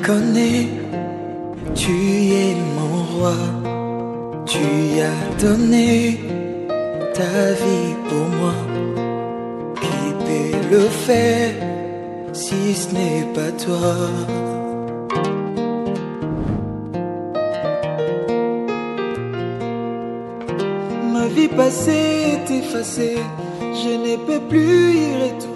connais, tu es mon roi. Tu as donné ta vie pour moi. Qui peut le faire si ce n'est pas toi? Ma vie passée est effacée, je ne peux plus y retourner.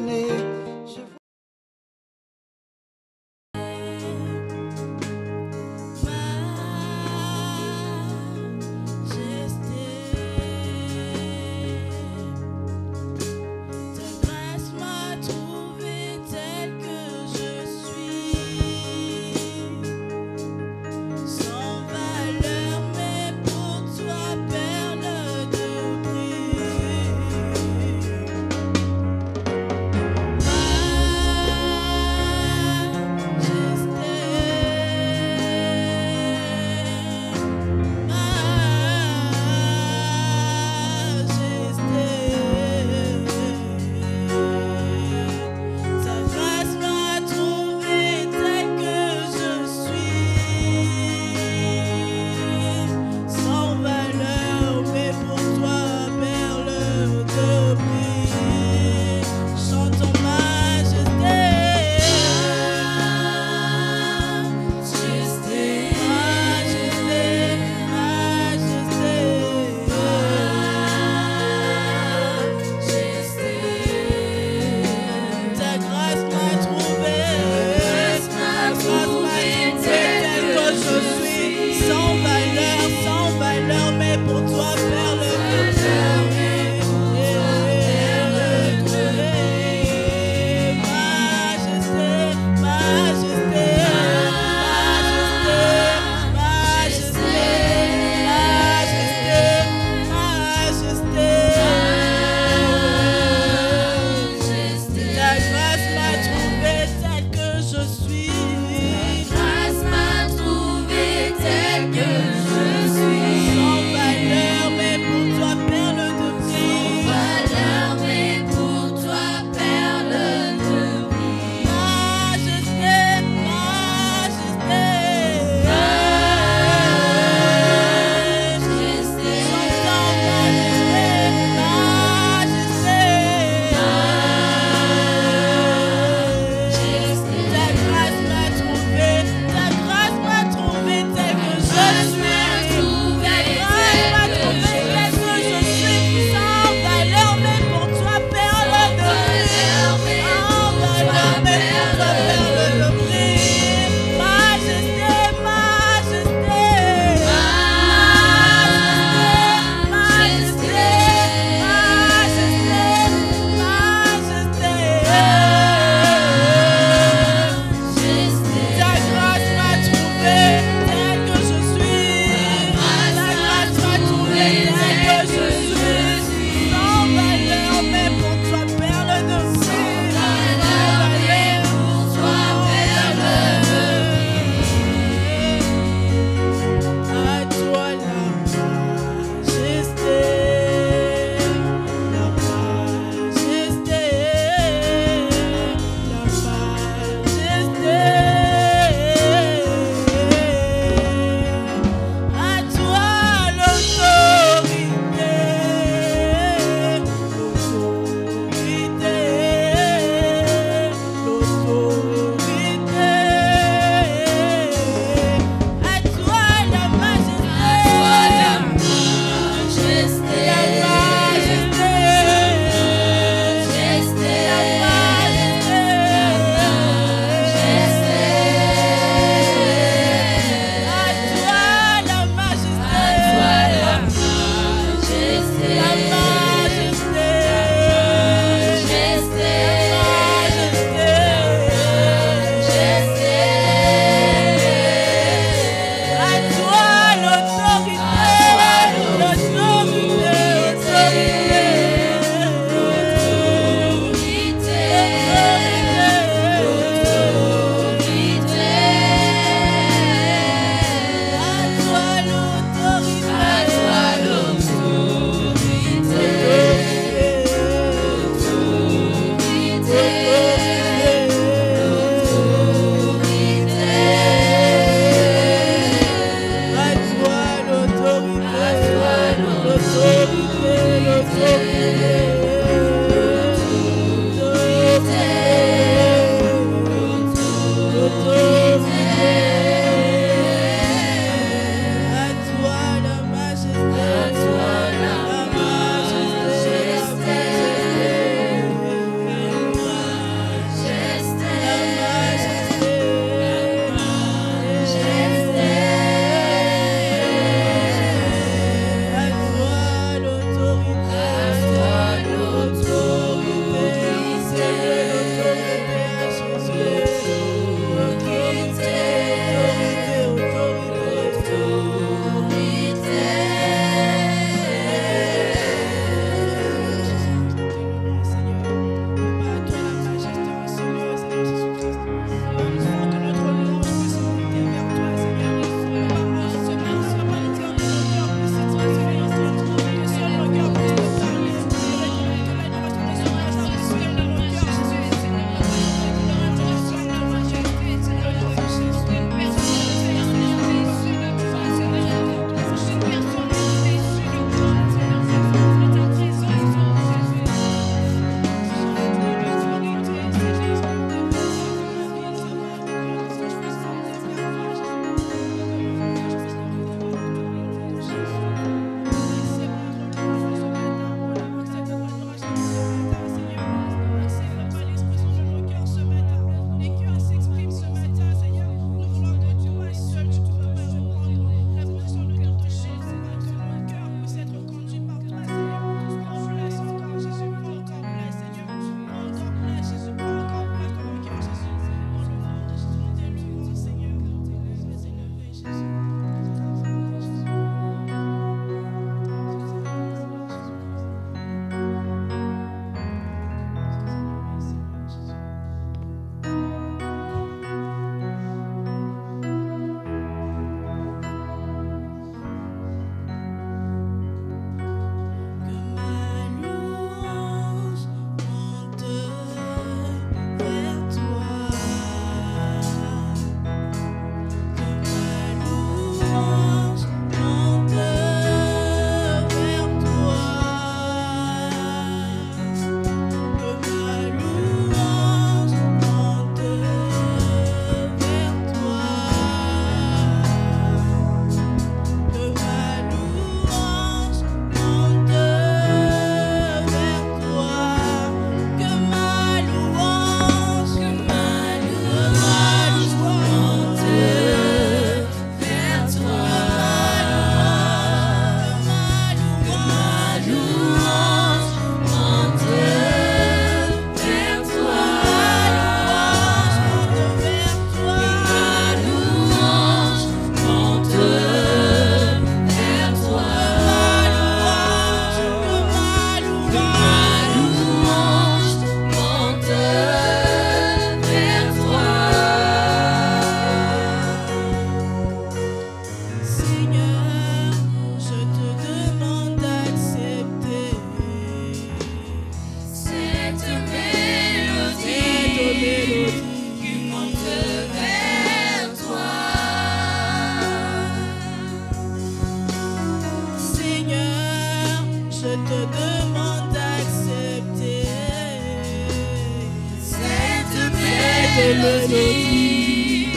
mélodie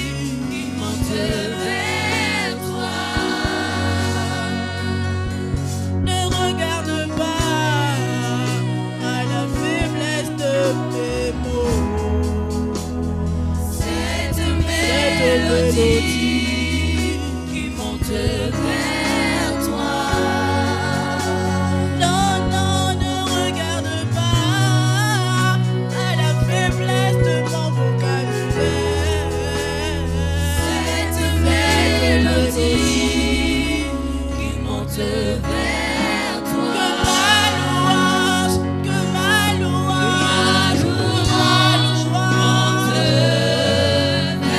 qui monte vers toi. Ne regarde pas à la faiblesse de mes mots. Cette mélodie qui monte vers toi. Non, non, ne regarde pas à la faiblesse de mon vocabulaire. Cette mélodie qui monte vers toi. Que ma louange monte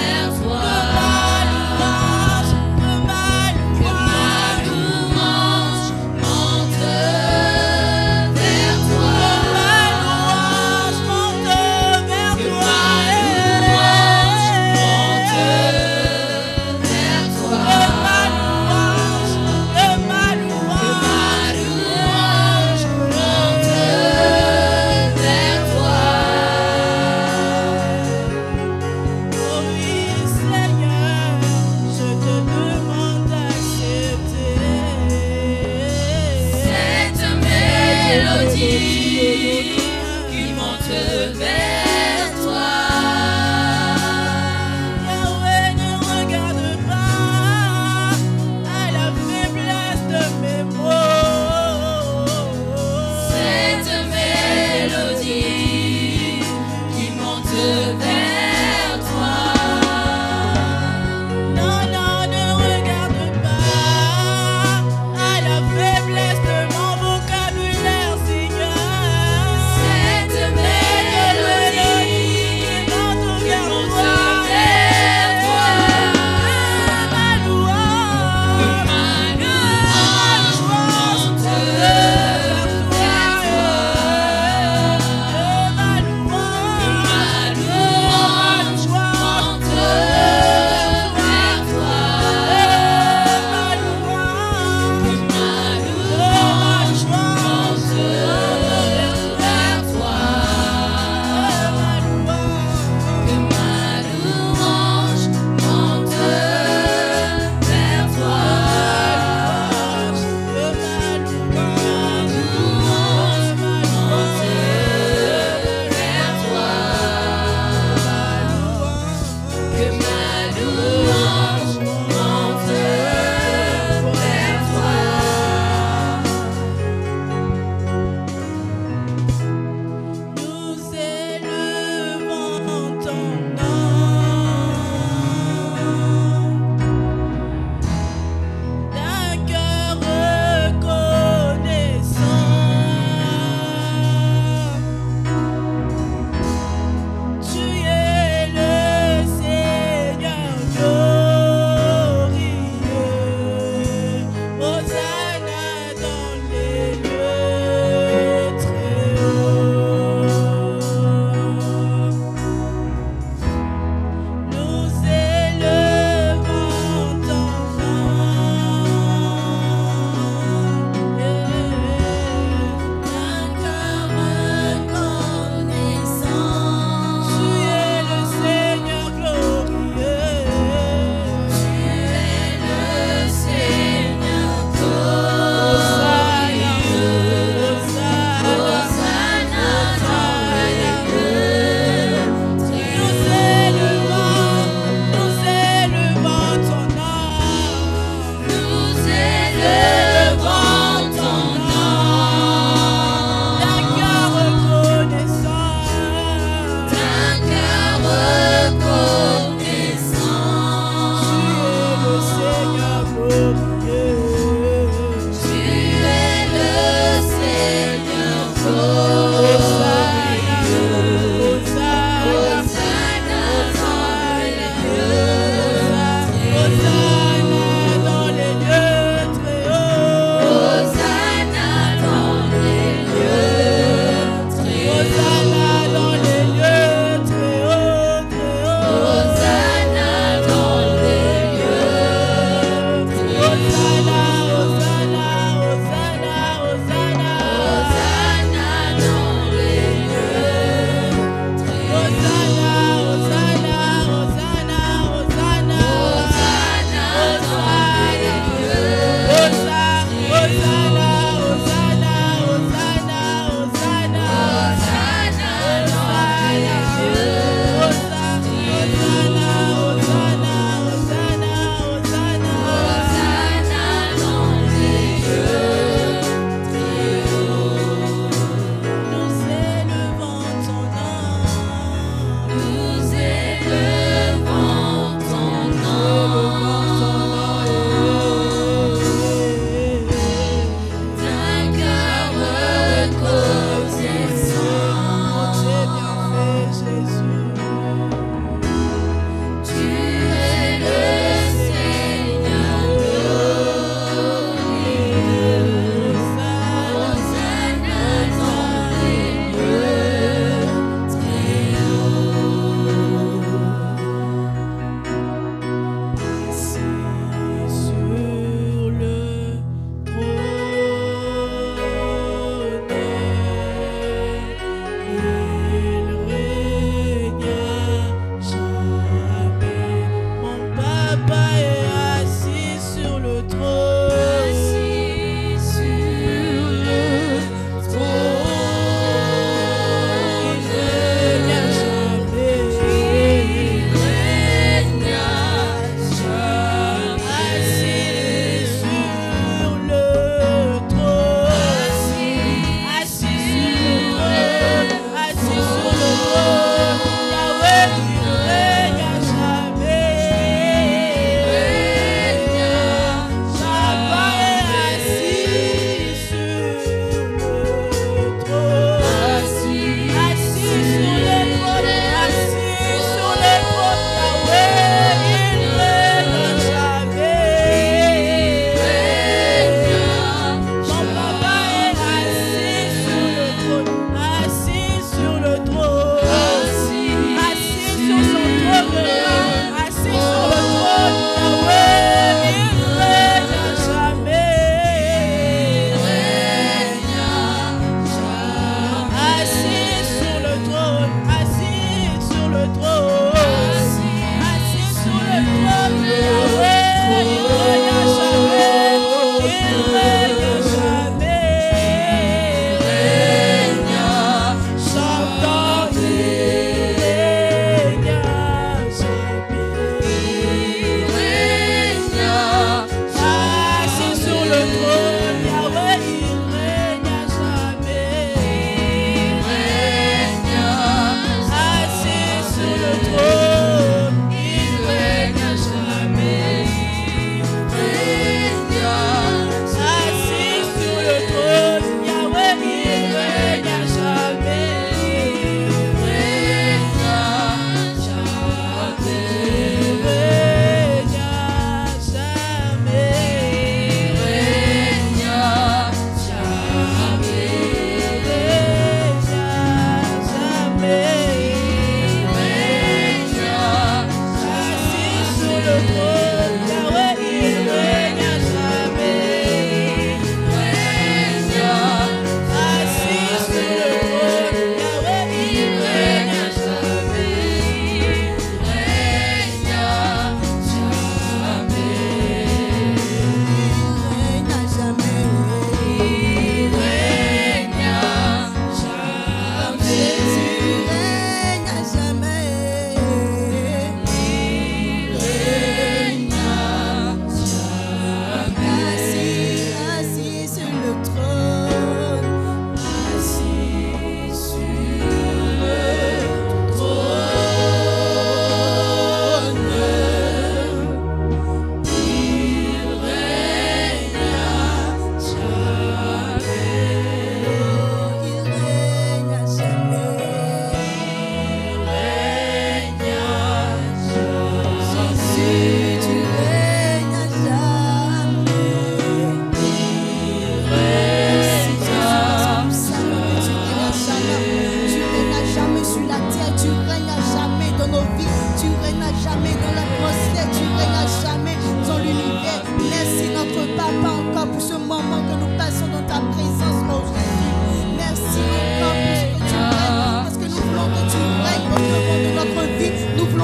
vers toi. Que ma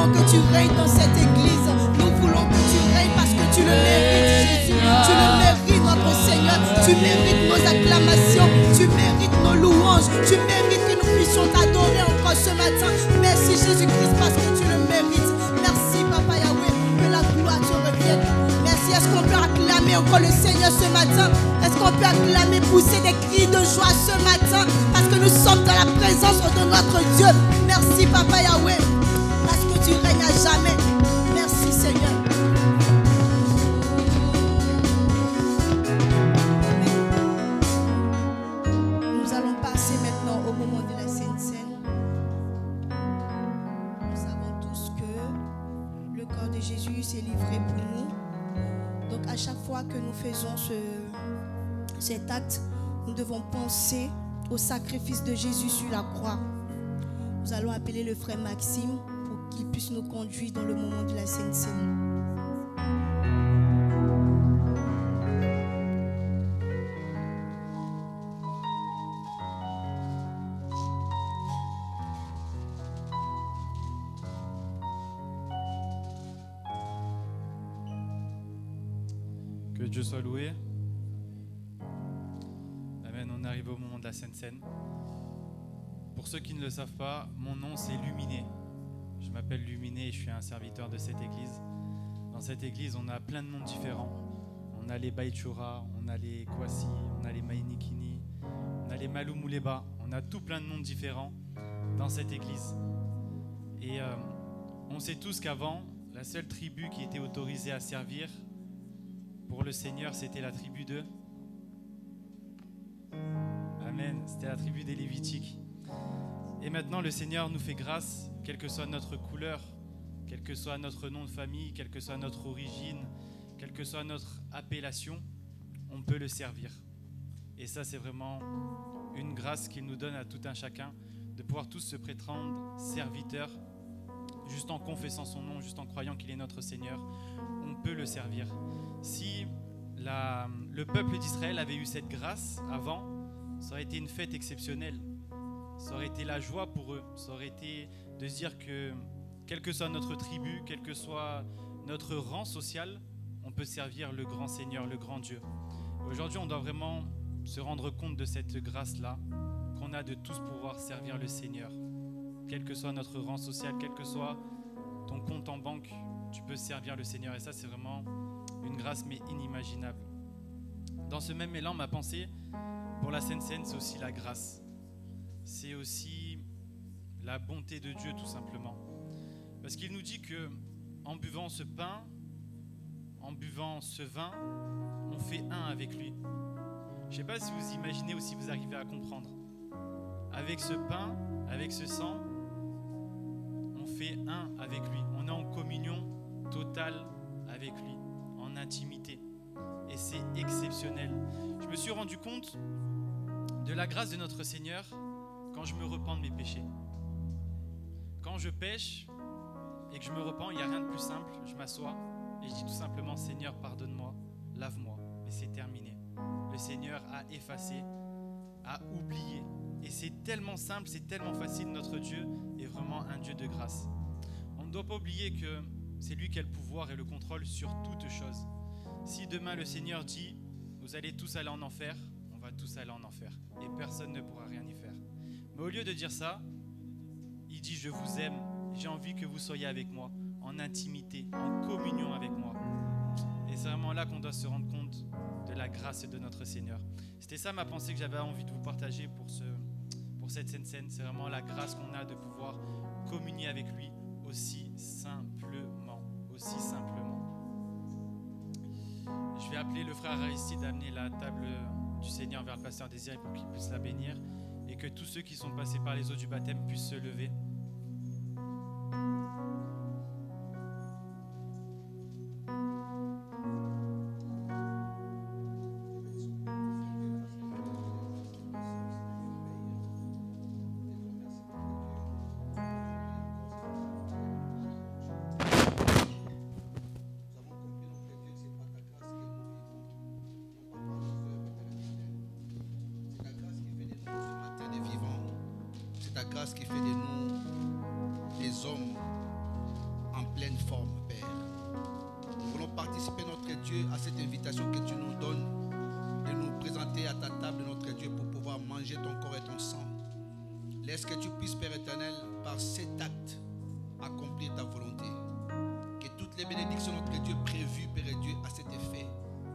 voulons que tu règnes dans cette église. Nous voulons que tu règnes parce que tu le mérites, Jésus. Tu le mérites, notre Seigneur. Tu mérites nos acclamations. Tu mérites nos louanges. Tu mérites que nous puissions t'adorer encore ce matin. Merci Jésus-Christ parce que tu le mérites. Merci Papa Yahweh, que la gloire te revienne. Merci. Est-ce qu'on peut acclamer encore le Seigneur ce matin? Est-ce qu'on peut acclamer, pousser des cris de joie ce matin? Parce que nous sommes dans la présence de notre Dieu. Merci Papa Yahweh, parce que tu règnes à jamais. Merci Seigneur. Nous allons passer maintenant au moment de la Sainte Seine. Nous savons tous que le corps de Jésus s'est livré pour nous. Donc à chaque fois que nous faisons cet acte, nous devons penser au sacrifice de Jésus sur la croix. Nous allons appeler le frère Maxime pour qu'il puisse nous conduire dans le moment de la Sainte Seine. Que Dieu soit loué. Amen, on arrive au moment de la Sainte Seine. Pour ceux qui ne le savent pas, mon nom c'est Luminé. Je m'appelle Luminé et je suis un serviteur de cette église. Dans cette église, on a plein de noms différents. On a les Baïchoura, on a les Kwasi, on a les Mainikini, on a les Maloumouléba. On a tout plein de noms différents dans cette église. Et on sait tous qu'avant, la seule tribu qui était autorisée à servir pour le Seigneur, c'était la tribu de... Amen, c'était la tribu des Lévitiques. Et maintenant, le Seigneur nous fait grâce, quelle que soit notre couleur, quel que soit notre nom de famille, quelle que soit notre origine, quelle que soit notre appellation, on peut le servir. Et ça, c'est vraiment une grâce qu'il nous donne à tout un chacun, de pouvoir tous se prétendre serviteurs, juste en confessant son nom, juste en croyant qu'il est notre Seigneur, on peut le servir. Si le peuple d'Israël avait eu cette grâce avant, ça aurait été une fête exceptionnelle. Ça aurait été la joie pour eux. Ça aurait été de se dire que, quelle que soit notre tribu, quel que soit notre rang social, on peut servir le grand Seigneur, le grand Dieu. Aujourd'hui, on doit vraiment se rendre compte de cette grâce-là, qu'on a de tous pouvoir servir le Seigneur. Quel que soit notre rang social, quel que soit ton compte en banque, tu peux servir le Seigneur. Et ça, c'est vraiment une grâce, mais inimaginable. Dans ce même élan, ma pensée pour la Sainte Seine, c'est aussi la grâce. C'est aussi la bonté de Dieu, tout simplement. Parce qu'il nous dit que en buvant ce pain, en buvant ce vin, on fait un avec lui. Je ne sais pas si vous imaginez ou si vous arrivez à comprendre. Avec ce pain, avec ce sang, on fait un avec lui. On est en communion totale avec lui, en intimité. Et c'est exceptionnel. Je me suis rendu compte de la grâce de notre Seigneur quand je me repens de mes péchés. Quand je pêche et que je me repens, il n'y a rien de plus simple. Je m'assois et je dis tout simplement: Seigneur, pardonne-moi, lave-moi. Et c'est terminé. Le Seigneur a effacé, a oublié. Et c'est tellement simple, c'est tellement facile. Notre Dieu est vraiment un Dieu de grâce. On ne doit pas oublier que c'est lui qui a le pouvoir et le contrôle sur toutes choses. Si demain le Seigneur dit: vous allez tous aller en enfer, on va tous aller en enfer. Et personne ne pourra rien y faire. Mais au lieu de dire ça, il dit: je vous aime, j'ai envie que vous soyez avec moi, en intimité, en communion avec moi. Et c'est vraiment là qu'on doit se rendre compte de la grâce de notre Seigneur. C'était ça ma pensée que j'avais envie de vous partager pour cette Sainte Seine. C'est vraiment la grâce qu'on a de pouvoir communier avec lui aussi simplement. Aussi simplement. Je vais appeler le frère Aristide à amener la table du Seigneur vers le pasteur Désiré pour qu'il puisse la bénir et que tous ceux qui sont passés par les eaux du baptême puissent se lever. Qui fait de nous des hommes Dieu, à cette invitation que tu nous donnes de nous présenter à ta table, notre Dieu, pour pouvoir manger ton corps et ton sang. Laisse que tu puisses, Père éternel, par cet acte, accomplir ta volonté. Que toutes les bénédictions, notre Dieu, prévues, Père et Dieu, à cet effet,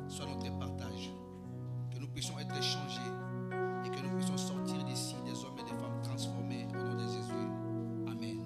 soient notre partage. Que nous puissions être échangés et que nous puissions sortir d'ici des hommes et des femmes transformés au nom de Jésus. Amen.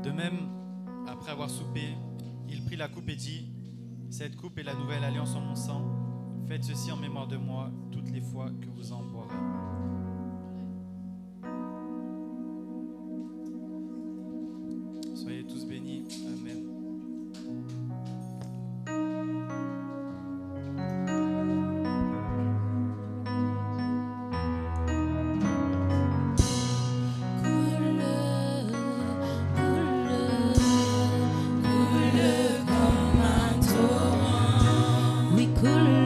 De même, après avoir soupé, il prit la coupe et dit : cette coupe est la nouvelle alliance en mon sang. Faites ceci en mémoire de moi toutes les fois que vous en boirez. Soyez tous bénis. Amen. Coule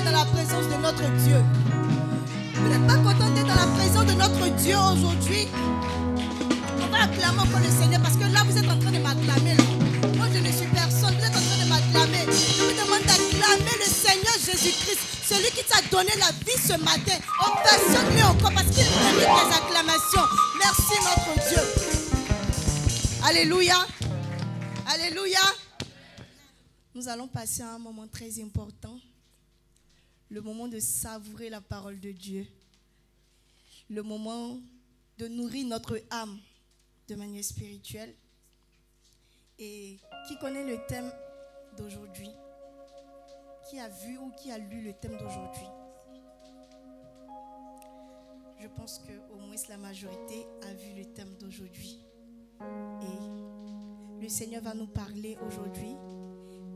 d'être dans la présence de notre Dieu? Vous n'êtes pas content d'être dans la présence de notre Dieu aujourd'hui? On va acclamer encore le Seigneur parce que là, vous êtes en train de m'acclamer. Moi, je ne suis personne. Vous êtes en train de m'acclamer. Je vous demande d'acclamer le Seigneur Jésus-Christ, celui qui t'a donné la vie ce matin. Ovationne-le encore parce qu'il mérite les acclamations. Merci, notre Dieu. Alléluia. Alléluia. Nous allons passer à un moment très important. Le moment de savourer la parole de Dieu. Le moment de nourrir notre âme de manière spirituelle. Et qui connaît le thème d'aujourd'hui? Qui a vu ou qui a lu le thème d'aujourd'hui? Je pense qu'au moins la majorité a vu le thème d'aujourd'hui. Et le Seigneur va nous parler aujourd'hui.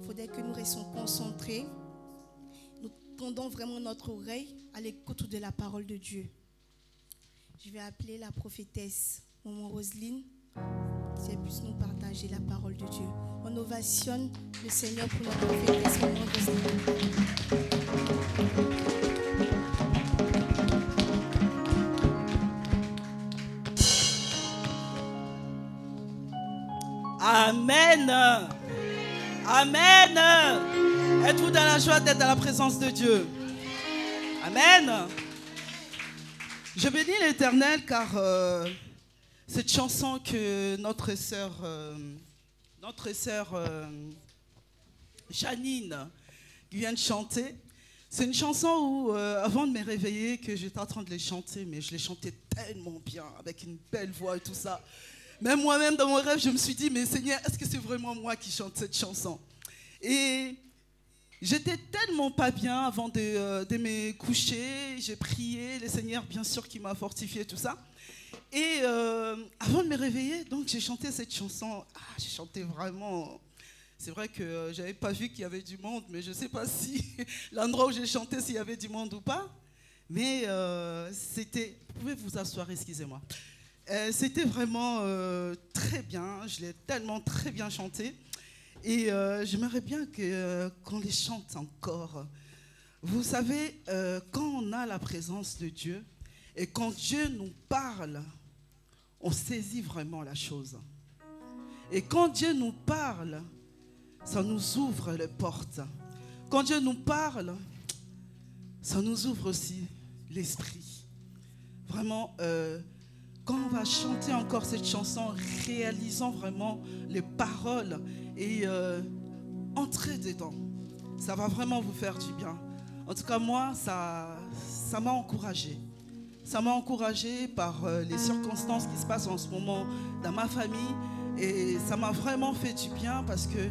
Il faudrait que nous restions concentrés. Nous tendons vraiment notre oreille à l'écoute de la parole de Dieu. Je vais appeler la prophétesse Maman Roselyne, si elle puisse nous partager la parole de Dieu. On ovationne le Seigneur pour notre prophétesse Maman Roselyne. Amen. Amen. Êtes-vous dans la joie d'être dans la présence de Dieu? Amen. Je bénis l'Éternel car cette chanson que notre sœur Janine vient de chanter, c'est une chanson où, avant de me réveiller, que j'étais en train de les chanter, mais je les chantais tellement bien, avec une belle voix et tout ça. Même moi-même, dans mon rêve, je me suis dit, mais Seigneur, est-ce que c'est vraiment moi qui chante cette chanson? Et j'étais tellement pas bien avant de me coucher. J'ai prié, le Seigneur, bien sûr, qui m'a fortifié, tout ça. Et avant de me réveiller, donc j'ai chanté cette chanson. Ah, j'ai chanté vraiment... C'est vrai que je n'avais pas vu qu'il y avait du monde, mais je ne sais pas si l'endroit où j'ai chanté, s'il y avait du monde ou pas. Mais c'était... Vous pouvez vous asseoir, excusez-moi. C'était vraiment très bien. Je l'ai tellement très bien chanté. Et j'aimerais bien qu'on les chante encore. Vous savez, quand on a la présence de Dieu et quand Dieu nous parle, on saisit vraiment la chose. Et quand Dieu nous parle, ça nous ouvre les portes. Quand Dieu nous parle, ça nous ouvre aussi l'esprit. Vraiment, quand on va chanter encore cette chanson, réalisons vraiment les paroles et entrez dedans. Ça va vraiment vous faire du bien. En tout cas, moi, ça m'a encouragée. Ça m'a encouragée par les circonstances qui se passent en ce moment dans ma famille. Et ça m'a vraiment fait du bien parce que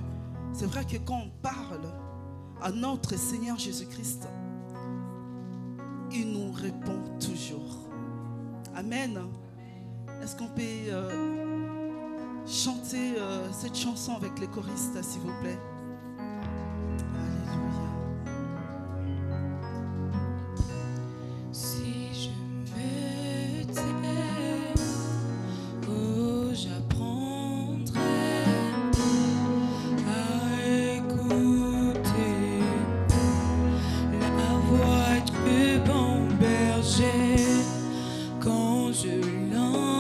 c'est vrai que quand on parle à notre Seigneur Jésus-Christ, il nous répond toujours. Amen. Est-ce qu'on peut chanter cette chanson avec les choristes, s'il vous plaît? Alléluia. Si je me tais, oh, j'apprendrai à écouter la voix du bon berger quand je l'entends.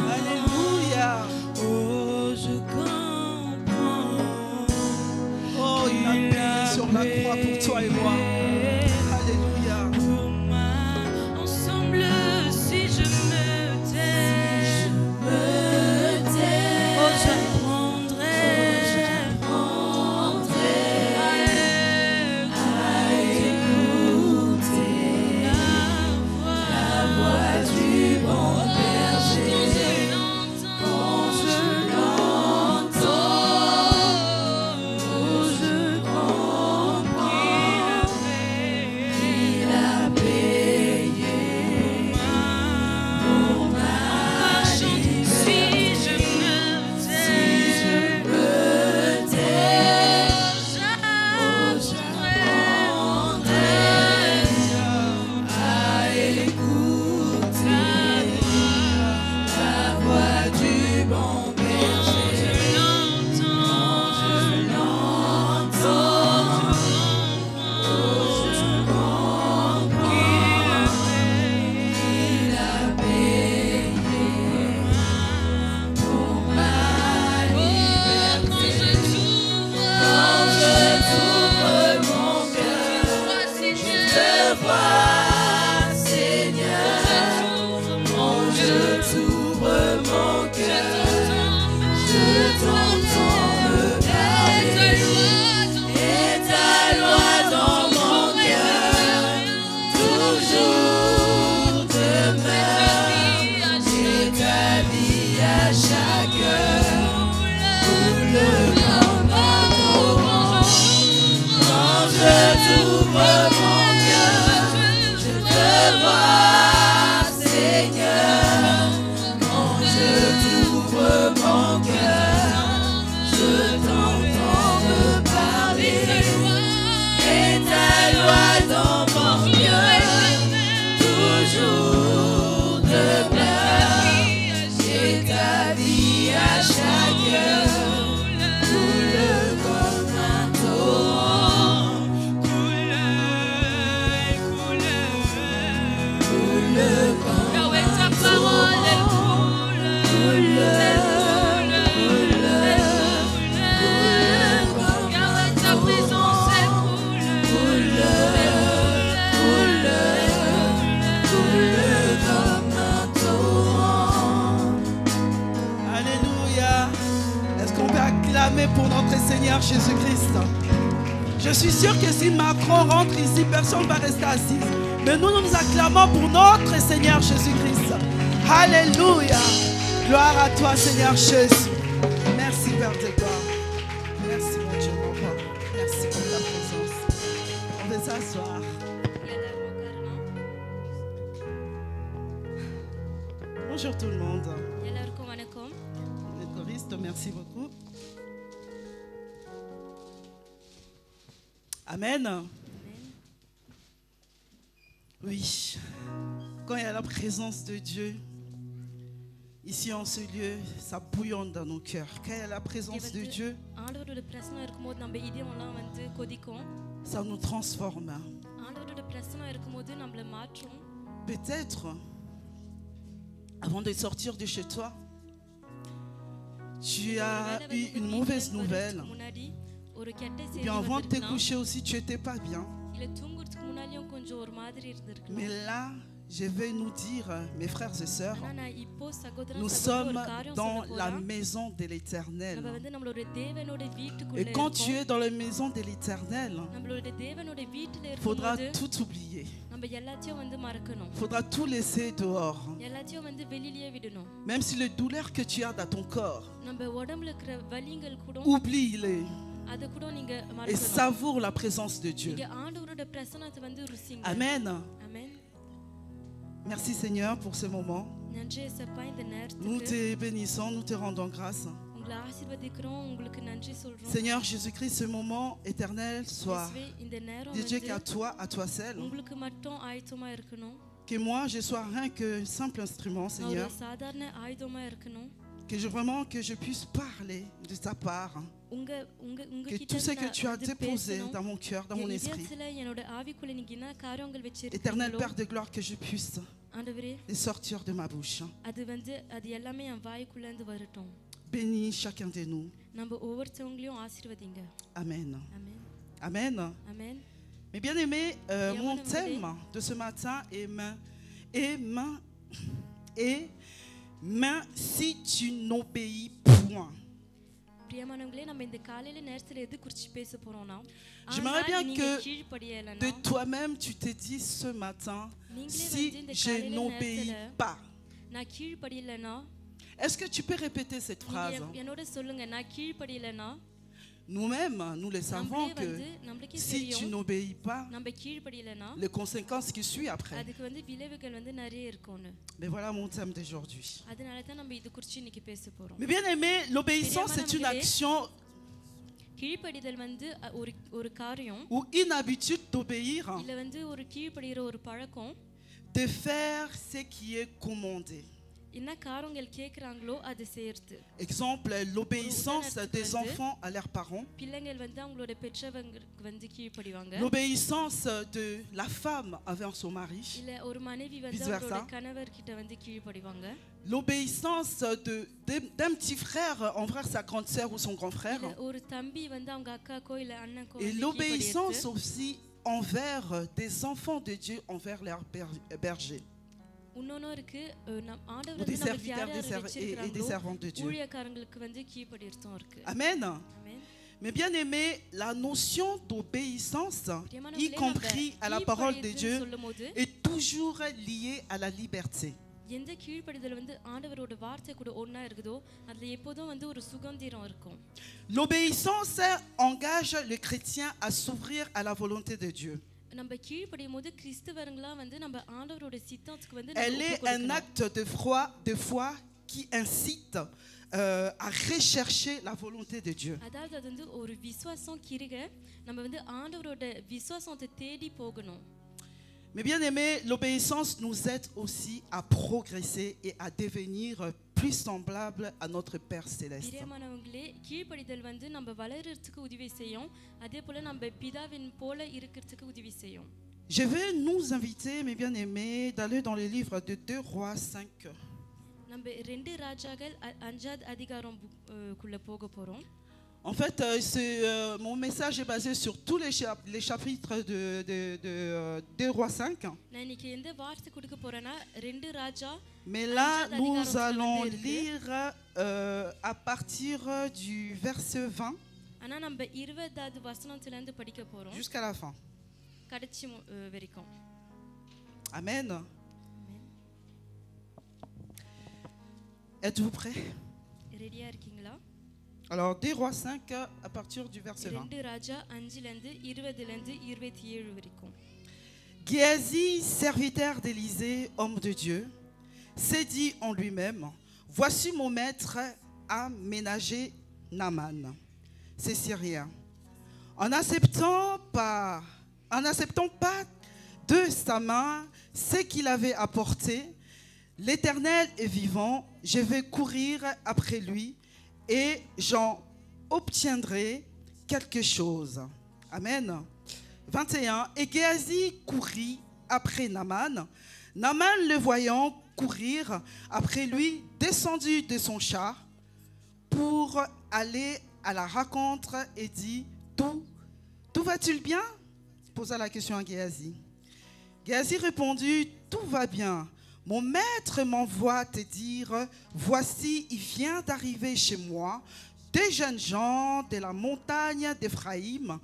Alléluia. Oh, je comprends. Oh, il a payé sur la croix pour toi et moi. Alléluia. Pour moi, ensemble, si je me tais, oh, j'apprendrai à écouter la voix du bon berger. Quand je l'entends, oh, je comprends. Seigneur Jésus-Christ. Je suis sûr que si Macron rentre ici, personne ne va rester assis. Mais nous nous acclamons pour notre Seigneur Jésus-Christ. Alléluia. Gloire à toi, Seigneur Jésus. Merci, Père de gloire. Merci, mon Dieu, mon roi. Merci pour ta présence. On va s'asseoir. Bonjour tout le monde. ಎಲ್ಲರಿಗೂ ವಣಕಂ. Les choristes, merci beaucoup. Amen. Oui. Quand il y a la présence de Dieu, ici en ce lieu, ça bouillonne dans nos cœurs. Quand il y a la présence de Dieu, ஆண்டவரோட பிரசன்னம் இருக்கும்போது நம்ம இதயமெல்லாம் வந்து கொதிக்கும். ça nous transforme. ஆண்டவரோட பிரசன்னம் இருக்கும்போது நம்மள மாற்றும். Peut-être, avant de sortir de chez toi, tu as eu une mauvaise nouvelle. முன்னாடி ஒரு கெட்ட Et செய்தி puis avant de te வந்திருக்கலாம். coucher aussi, tu n'étais pas bien. இல்ல தூங்குறதுக்கு முன்னாடியும் கொஞ்சம் ஒரு மாதிரி இருந்திருக்கலாம். Mais là, je vais nous dire, mes frères et sœurs, ஆனா நான் இப்போ சகோதர nous சகோதரி sommes ஒரு காரியம் dans சொல்ல la போறேன். maison de நம்ம l'Éternel. வந்து நம்மளோட தேவனோட வீட்டுக்குள்ள Et quand tu இருக்கோம். es dans la maison de l'Éternel, நம்மளோட தேவனோட வீட்டுல il faudra இருக்கும்போது tout oublier. நம்ம எல்லாத்தையும் வந்து மறக்கணும். Il faudra tout laisser dehors. எல்லாத்தையும் வந்து வெளியிலேயே விடணும். Même si les douleurs que tu as dans ton corps, நம்ம உடம்புல இருக்கிற வலிகள் கூட oublie-les அது கூட நீங்க et மறக்கணும். savoure la présence de Dieu. நீங்க ஆண்டவரோட பிரசன்னத்தை வந்து ருசிங்க. Amen. ஆமென். Merci Seigneur pour ce moment. நன்றி இயேசப்பா இந்த Nous நேரத்துக்கு te bénissons, nous te rendons grâce. உங்களை ஆசீர்வதிக்கிறோம், உங்களுக்கு நன்றி சொல்றோம். Seigneur Jésus-Christ, ce moment éternel soit இயேசுவே, இந்த நேரம் dédié qu'à வந்து toi seul. உங்களுக்கு மட்டும் ஆயத்தமா இருக்கணும். Que moi je sois rien que simple instrument, நான் ஒரு Seigneur. சாதாரண ஆயுதமா இருக்கணும். Que je puisse parler de ta part. உங்க உங்க உங்க Que கிட்ட tout ce que நான் tu as வந்து déposé பேசணும். dans mon cœur, dans mon என் esprit, இதயத்துல என்னோட ஆவிக்குள்ள நீங்க என்ன காரியங்கள் Éternel வச்சிருக்கீங்களோ Père de gloire, que je puisse ஆண்டவரே les sortir de ma bouche. அது வந்து அது எல்லாமே என் வாய்க்குள்ள இருந்து வரட்டும். Bénis chacun de nous. நம்ம ஒவ்வொருத்தவங்களையும் ஆசீர்வதிங்க. Amen. ஆமென். Amen. ஆமென். Mes bien-aimés, Bien mon aimé. thème de ce matin est main si tu n'obéis point. பிரியமானவங்களே, நம்ம இந்த காலையில நேரத்துல எது குறிச்சு பேச போறோம்னா, J'aimerais bien நீங்க que கீழ்ப்படியலைன்னா, de toi-même tu te dises ce matin, நீங்களே si வந்து இந்த je காலையில n'obéis நேரத்துல pas. நான் கீழ்ப்படியலைன்னா, Est-ce que tu peux répéter cette phrase? நீங்க என்னோட சொல்லுங்க, நான் கீழ்ப்படியலைன்னா, Nous-mêmes, nous le savons நம்மளே que வந்து நம்மளுக்கே si tu தெரியும், n'obéis pas, நம்ம கீழ்ப்படியலைன்னா les conséquences qui suivent après. அதுக்கு வந்து விளைவுகள் வந்து நிறைய இருக்கும்னு. Mais voilà mon thème d'aujourd'hui. அதனால தான் நம்ம இது குறிச்சு இன்னைக்கு பேச போறோம். Mais bien aimé, l'obéissance c'est une action கீழ்ப்படிதல் வந்து ஒரு காரியம், ou une habitude d'obéir, இல்ல வந்து ஒரு கீழ்ப்படிகிற ஒரு பழக்கம். de faire ce qui est commandé. என்ன காரியங்கள் கேக்குறாங்களோ அது செய்யறது. Exemple, l'obéissance des enfants à leurs parents, பிள்ளைகள் வந்து அவங்களோட பெற்றவங்களுக்கு வந்து கீழ்ப்படிவாங்க. l'obéissance de la femme envers son mari, இல்ல ஒரு மனைவி வந்து Vice versa. அவரோட கணவர்கிட்ட வந்து கீழ்ப்படிவாங்க. l'obéissance d'un petit frère envers sa grande sœur ou son grand frère, இல்ல ஒரு தம்பி வந்து அவங்க அக்காக்கோ இல்ல அண்ணனுக்கோ et வந்து l'obéissance கீழ்ப்படியறது. aussi envers des enfants de Dieu, envers leurs bergers, இன்னொன்னு இருக்கு, ஆண்டவர் ou des வந்து நமக்கு யார் serviteurs யார் et des வச்சிருக்காங்களோ servantes de Dieu. ஊழியக்காரங்களுக்கு வந்து கீழ்ப்படியறதும் இருக்கு. Amen. ஆமென். Mais bien aimé, la notion d'obéissance, y compris à la parole de Dieu, சொல்லும்போது est toujours liée à la liberté. எந்த கீழ்ப்படிதல் வந்து ஆண்டவரோட வார்த்தை கூட ஒண்ணா இருக்குதோ அதுல எப்போதும் வந்து ஒரு சுதந்திரம் இருக்கும். L'obéissance engage le chrétien à s'ouvrir à la volonté de Dieu. நம்ம கீழ்ப்படியும் போது கிறிஸ்தவர்களா வந்து நம்ம ஆண்டவரோட சித்தத்துக்கு வந்து Elle est un acte de foi qui incite à rechercher la volonté de Dieu. அதாவது அது வந்து ஒரு விசுவாசம் கிரிகை, நம்ம வந்து ஆண்டவரோட விசுவாசத்தை தேடி போகணும். Mais bien aimé, l'obéissance nous aide aussi à progresser et à devenir plus semblable à notre Père céleste. பிரியமானவங்களே, கீழ்ப்படிதல் வந்து நம்ம வளர்றதுக்கு உதவி செய்யும், அதே போல நம்ம பிதாவின் போல இருக்கிறதுக்கு உதவி செய்யும். Je vais nous inviter, mes bien-aimés, d'aller dans le livre de 2 Rois 5. நம்ம 2 ராஜாக்கள் 5வது அதிகாரம்க்குள்ள போக போறோம். En fait, mon message est basé sur tous les chapitres de 2 Rois 5. நான் இன்னைக்கு எந்த வார்த்தை கொடுக்க போறேன்னா 2 ராஜா. Mais là, nous allons lire à partir du verset 20. ஆனா நம்ம 20வது வசனத்துல இருந்து படிக்க போறோம் jusqu'à la fin. கடைசி வரைக்கும். Amen. Êtes-vous prêts? ரெடியா இருக்கீங்களா? Alors, 2 Rois 5 à partir du verset 20. 2 ராஜா 5ல இருந்து 20ல இருந்து 27 வரைக்கும். Géasi, serviteur d'Élysée, homme de Dieu, s'est dit en lui-même, voici mon maître a ménagé Naaman, c'est Syrien. En n'acceptant pas de sa main ce qu'il avait apporté, l'Éternel est vivant, je vais courir après lui et j'en obtiendrai quelque chose. Amen. 21. Et Géasi courut après Naaman. Naaman, le voyant courir après lui, descendit de son char pour aller à la rencontre et dit, tout va-t-il bien? Posa la question à Géasi. Géasi répondit, tout va bien. Mon maître m'envoie te dire, voici, il vient d'arriver chez moi des jeunes gens de la montagne d'Éphraïm,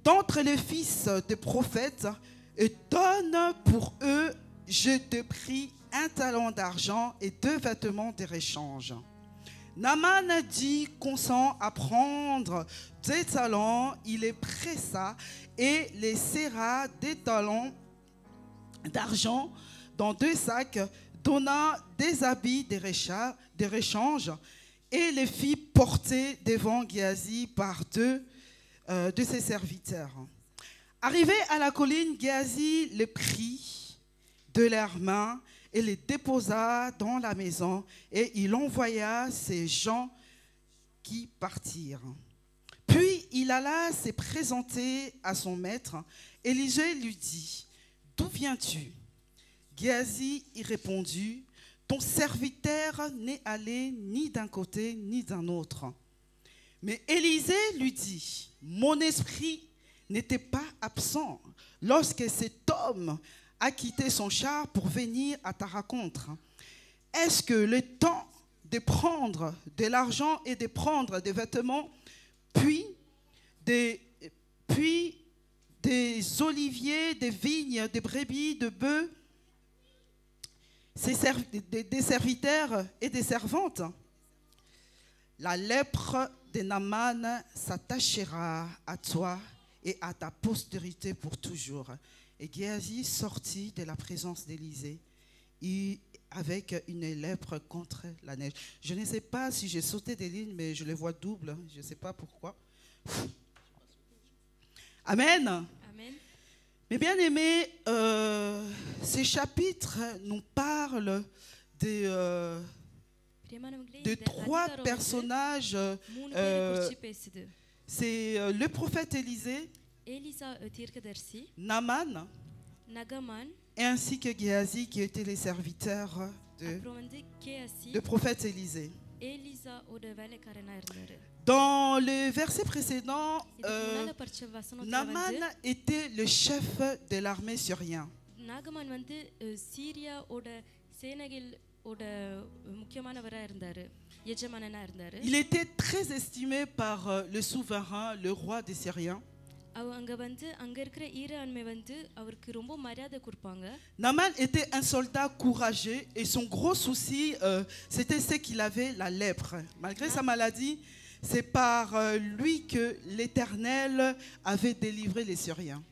d'entre les fils des prophètes, et donne pour eux, je te prie, 1 talent d'argent et 2 vêtements de réchange. Naaman dit, consent à prendre 2 talents, il les pressa et les serra 2 talents d'argent dans 2 sacs, donna des habits de réchange et les fit porter devant Géasi par 2 de ses serviteurs. Arrivé à la colline, Géasi les prit de leurs mains et les déposa dans la maison et il envoya ses gens qui partirent. Puis il alla se présenter à son maître. Élisée lui dit, d'où viens-tu? Géasi y répondit, ton serviteur n'est allé ni d'un côté ni d'un autre. Mais Élisée lui dit, mon esprit n'était pas absent lorsque cet homme a quitté son char pour venir à ta rencontre. Est-ce que le temps de prendre de l'argent et de prendre des vêtements, puis des oliviers, des vignes, des brebis, de bœufs, des serviteurs et des servantes? La lèpre de Naaman s'attachera à toi et à ta postérité pour toujours. Et Géasi sortit de la présence d'Élisée avec une lèpre contre la neige. Je ne sais pas si j'ai sauté des lignes, mais je les vois doubles. Je ne sais pas pourquoi. Amen. Amen. Mes bien-aimés, ces chapitres nous parlent de 3 personnages. C'est le prophète Élisée, Naaman, ainsi que Géasi qui étaient les serviteurs de prophète Élisée. Dans le verset précédent, Naaman était le chef de l'armée syrienne. Il était très estimé par le souverain, le roi des Syriens. Naaman était un soldat courageux et son gros souci, c'était ce qu'il avait, la lèpre. Malgré sa maladie, c'est par lui que l'Éternel avait délivré les Syriens.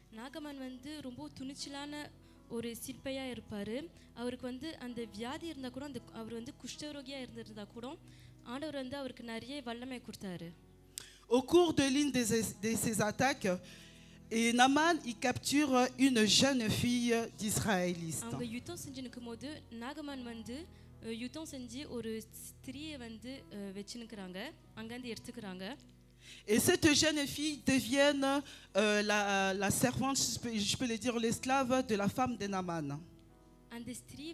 ஒரு சிற்பியா இருப்பாரு. அவருக்கு அந்த வியாதி இருந்தா கூட அவர் குஷ்டரோகியா இருந்திருந்தா கூட ஆண்டவர் அவருக்கு நிறைய வல்லமை கொடுத்தாரு. Au cours de l'une de ces attaques, Naaman il capture une jeune fille d'Israéliste. அவங்க யுத்தம் செஞ்சு நிக்கும்போது நாகமான் யுத்தம் செஞ்சு ஒரு ஸ்திரியை வெச்சினுக்கறாங்க, அங்க இருந்து எடுத்துக்கறாங்க. Et cette jeune fille devient la servante, je peux le dire, l'esclave de la femme de Naaman. அந்த ஸ்திரீ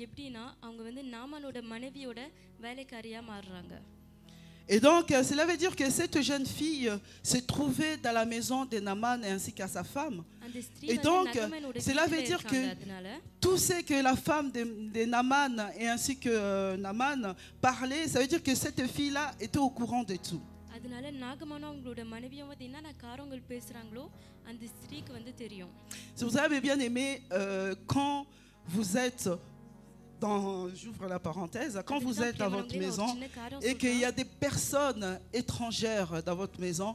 எப்படினா அவங்க நாமானோட மனைவியோட வேலைக்காரியா மாறுறாங்க. Et donc, cela veut dire que cette jeune fille se trouvait dans la maison de Naaman ainsi qu'à sa femme. Et donc, cela veut dire que tout ce que la femme de Naaman et ainsi que Naaman parlaient, ça veut dire que cette fille-là était au courant de tout. அது அதனால நாகமானோ அவங்களோட மனைவியும் வந்து என்னென்ன காரியங்கள் பேசுறாங்களோ அந்த ஸ்திரீக்கு வந்து தெரியும். Si vous avez bien aimé quand vous êtes j'ouvre la parenthèse, quand vous êtes dans votre maison et qu'il y a des personnes étrangères dans votre maison,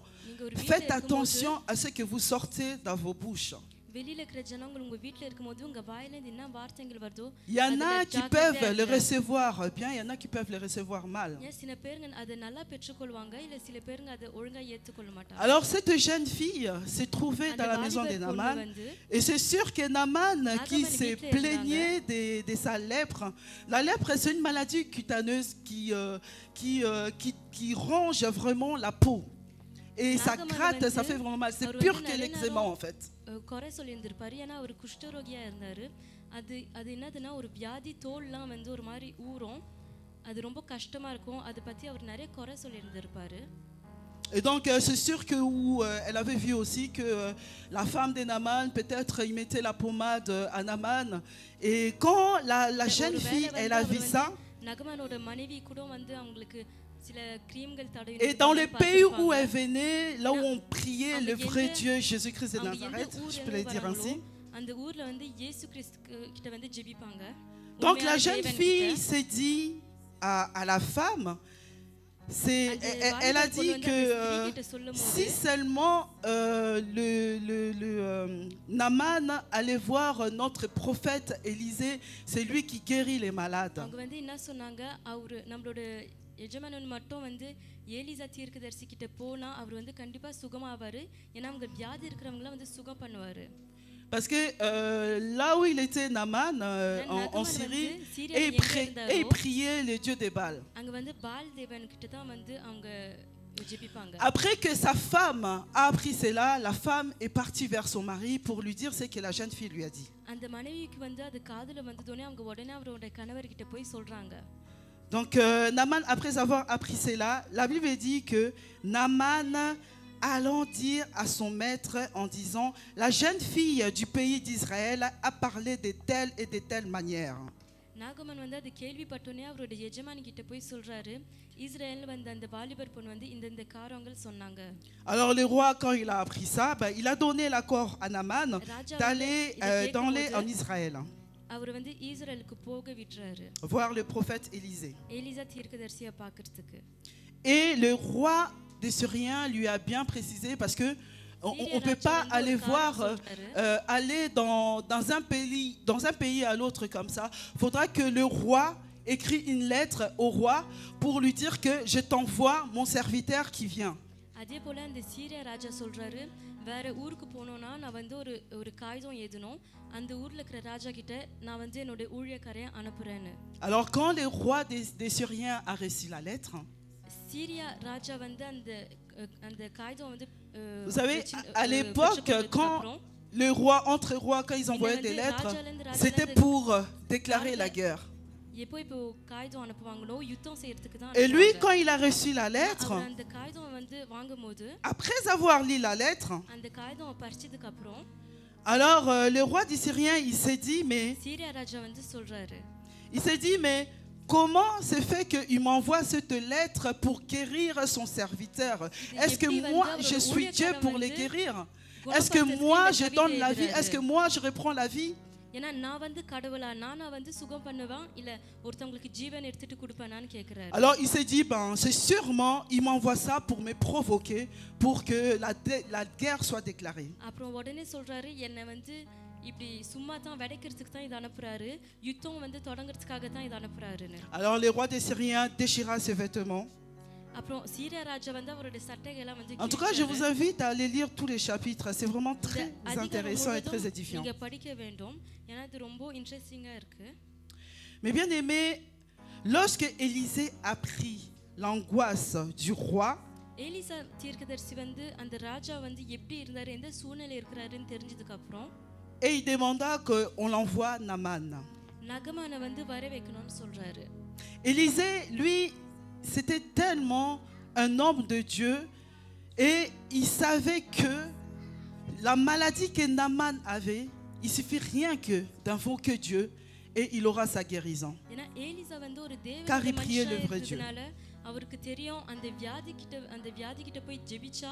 faites attention à ce que vous sortez dans vos bouches. வெளியில இருக்கிற ஜனங்கள் உங்க வீட்ல இருக்கும்போது உங்க வாயில இருந்து என்ன வார்த்தைகள் வருதோ il y en a qui peuvent le recevoir bien, il y en a qui peuvent le recevoir mal. சில பேருங்க அதை நல்லா பெற்றுக்கொள்வாங்க இல்ல சில பேருங்க அதை ஒழுங்கா ஏத்துக்கொள்ள மாட்டாங்க. Alors cette jeune fille s'est trouvée dans la maison de Naaman et c'est sûr que Naaman qui s'est plaigné de sa lèpre. La lèpre c'est une maladie cutaneuse qui ronge vraiment la peau. Et ça gratte, ça fait vraiment mal. C'est pur que l'eczéma en fait. கொரை சொல்லியிருந்திருப்பாரு ஏன்னா ஒரு குஷ்டரோகியா இருந்தாரு. அது என்னதுன்னா ஒரு வியாதி தோல்லாம் வந்து ஒரு மாதிரி ஊறும், அது ரொம்ப கஷ்டமா இருக்கும். அதை பத்தி அவர் நிறைய கொரை சொல்லியிருந்திருப்பாரு. Et donc c'est sûr que elle avait vu aussi que la femme de Naaman peut-être il mettait la pommade à Naaman et quand la jeune fille elle a vu ça. நகமானோட மனைவி கூட வந்து அவங்களுக்கு Et dans le pays où elle venait, là où on priait le vrai Dieu, Jésus-Christ de Nazareth, je peux le dire ainsi. Donc la jeune fille s'est dit à la femme, elle a dit que si seulement Naaman allait voir notre prophète Élisée, c'est lui qui guérit les malades. எஜமானன் மட்டும் வந்து ஏலிசா தீர்க்கதரிசி கிட்ட போனா அவர் வந்து கண்டிப்பா சுகமாவாரு. ஏன்னா அவங்க வியாதி இருக்கிறவங்கள வந்து சுகம் பண்ணுவாரு. Parce que là où il était Naaman en Syrie, et il priait le dieu de Baal. அங்க வந்து பால் தேவன் கிட்ட தான் வந்து அவங்க ஜெபிப்பாங்க. Après que sa femme a appris cela, la femme est partie vers son mari pour lui dire ce que la jeune fille lui a dit. அந்த மனைவிக்கு வந்து அது காதுல வந்ததோனே அவங்க உடனே அவரோட கணவர் கிட்ட போய் சொல்றாங்க. Donc Naaman, après avoir appris cela, la Bible dit que Naaman allant dire à son maître en disant, la jeune fille du pays d'Israël a parlé de telle et de telle manière. நாகமன் வந்து அது கேள்விப்பட்டோனே அவரோட எஜமானி கிட்ட போய் சொல்றாரு, இஸ்ரவேல்ல வந்து அந்த வாலிபர் பொண்ணு வந்து இந்த காரியங்கள் சொன்னாங்க. Alors le roi quand il a appris ça, il a donné l'accord à Naaman d'aller en Israël. அவர் வந்து இஸ்ரவேலுக்கு போக விட்றாரு. Voir le prophète Élisée. Elisha தீர்க்கதரிசியை பார்க்கிறதுக்கு. Et le roi des Syriens lui a bien précisé parce que on peut pas aller voir aller dans un pays à l'autre comme ça. Faudra que le roi écrit une lettre au roi pour lui dire que je t'envoie mon serviteur qui vient. அதே போல அந்த சீரியா ராஜா சொல்றாரு, வேற ஊருக்கு போனோம்னா நான் வந்து ஒரு காகிதம் எழுதணும், அந்த ஊர்ல இருக்கிற ராஜா கிட்ட நான் வந்து என்னோட ஊழியக்காரரை அனுப்புறேன்னு. Alors quand le roi des Syriens a reçu la lettre, Syria ராஜா வந்து அந்த காகிதம் வந்து vous savez à l'époque quand le roi entre rois quand ils envoyaient des lettres, c'était pour déclarer la guerre. Et lui quand il a reçu la lettre, après avoir lu la lettre, alors le roi des Syriens il s'est dit mais comment se fait qu'il m'envoie cette lettre pour guérir son serviteur? Est-ce que moi je suis Dieu pour les guérir? Est-ce que moi je donne la vie? Est-ce que moi je reprends la vie? Alors il s'est dit c'est sûrement il m'envoie ça pour me provoquer, pour que la guerre soit déclarée. Alors le roi des Syriens déchira ses vêtements. En tout cas, je vous invite à aller lire tous les chapitres. C'est vraiment très intéressant et très édifiant. Mais bien aimé, lorsque Élisée apprit l'angoisse du roi, et il demanda qu'on l'envoie Naaman. Élisée, lui, c'était tellement un homme de Dieu et il savait que la maladie que Naaman avait, il suffit rien que d'invoquer Dieu et il aura sa guérison. Car il priait le vrai Dieu. அவருக்கு தெரியும் அந்த வியாதி கிட்ட போய் ஜெபிச்சா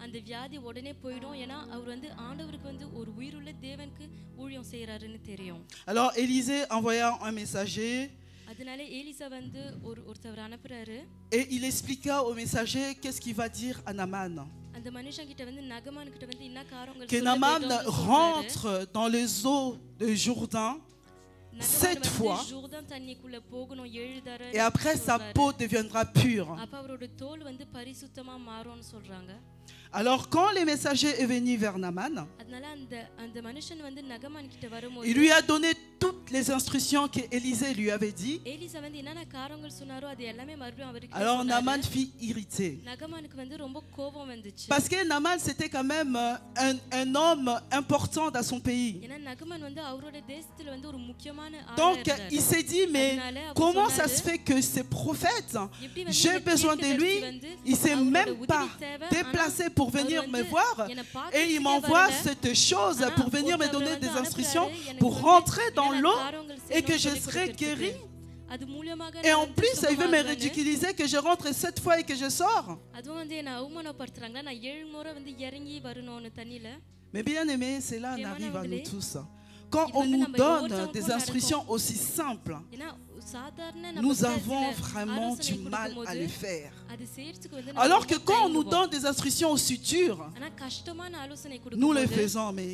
அந்த வியாதி உடனே போய்டும் ஏனா அவர் வந்து ஆண்டவருக்கு வந்து ஒரு உயிருள்ள தேவனுக்கு ஊழியம் செய்றாருன்னு தெரியும். Alors Élisée envoya un messager அதனால எலிசா வந்து ஒருத்தவர் அனுப்புறாரு. et il expliqua au messager qu'est-ce qu'il va dire à Naaman. அந்த மனுஷன் கிட்ட வந்து நகமான் கிட்ட வந்து என்ன காரியங்கள் Que Naaman rentre dans les eaux de Jourdain 7 fois et après sa peau deviendra pure. Alors quand les messagers est venu vers Naaman, il lui a donné toutes les instructions que Élisée lui avait dit. Alors Naaman fit irrité. Parce que Naaman c'était quand même un homme important dans son pays. Donc il s'est dit mais comment ça se fait que ce prophète, j'ai besoin de lui, il s'est même pas déplacé pour venir me voir et il m'envoie cette chose pour venir me donner des instructions pour rentrer dans l'eau et que je serai guéri. Et en plus il veut me ridiculiser que je rentre 7 fois et que je sors. Mais bien aimé, cela n'arrive à nous tous. Quand on nous donne des instructions aussi simples, nous avons vraiment du mal à le faire. Alors que quand on nous donne des instructions aussi dures, nous les faisons, mais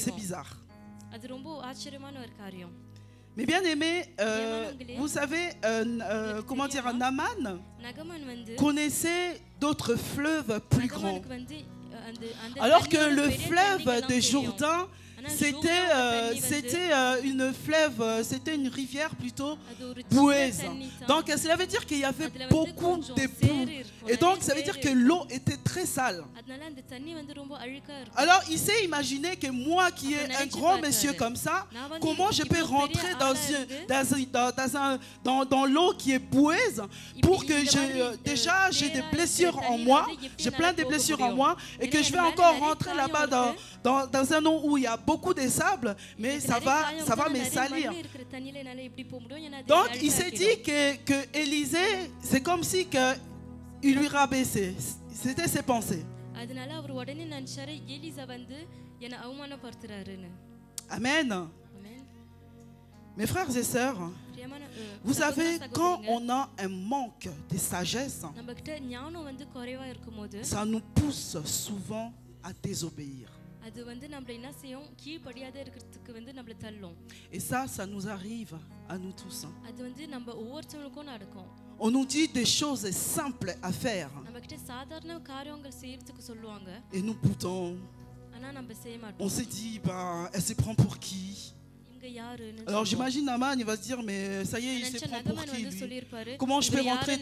c'est bizarre. Mais bien aimé, vous savez, comment dire, Naaman connaissait d'autres fleuves plus grands. Alors que le fleuve de Jourdain, c'était une rivière plutôt boueuse. Donc cela veut dire qu'il y avait beaucoup de boue. Et donc ça veut dire que l'eau était très sale. Alors il s'est imaginé que moi qui est un grand monsieur comme ça, comment je peux rentrer dans l'eau qui est boueuse pour que déjà j'ai des blessures en moi, j'ai plein de blessures en moi et que je vais encore rentrer là-bas dans un eau où il y a beaucoup de sable, mais ça va me salir. Donc il s'est dit que Élisée, c'est comme si il lui rabaissait. C'était ses pensées. Amen. Mes frères et sœurs, vous savez, quand on a un manque de sagesse, ça nous pousse souvent à désobéir. Et ça nous arrive à nous tous. On nous dit des choses simples à faire. Et nous boutons. On se dit, elle se prend pour qui? Alors j'imagine Naaman, il va se dire, mais ça y est, il se prend pour qui lui? Comment je peux rentrer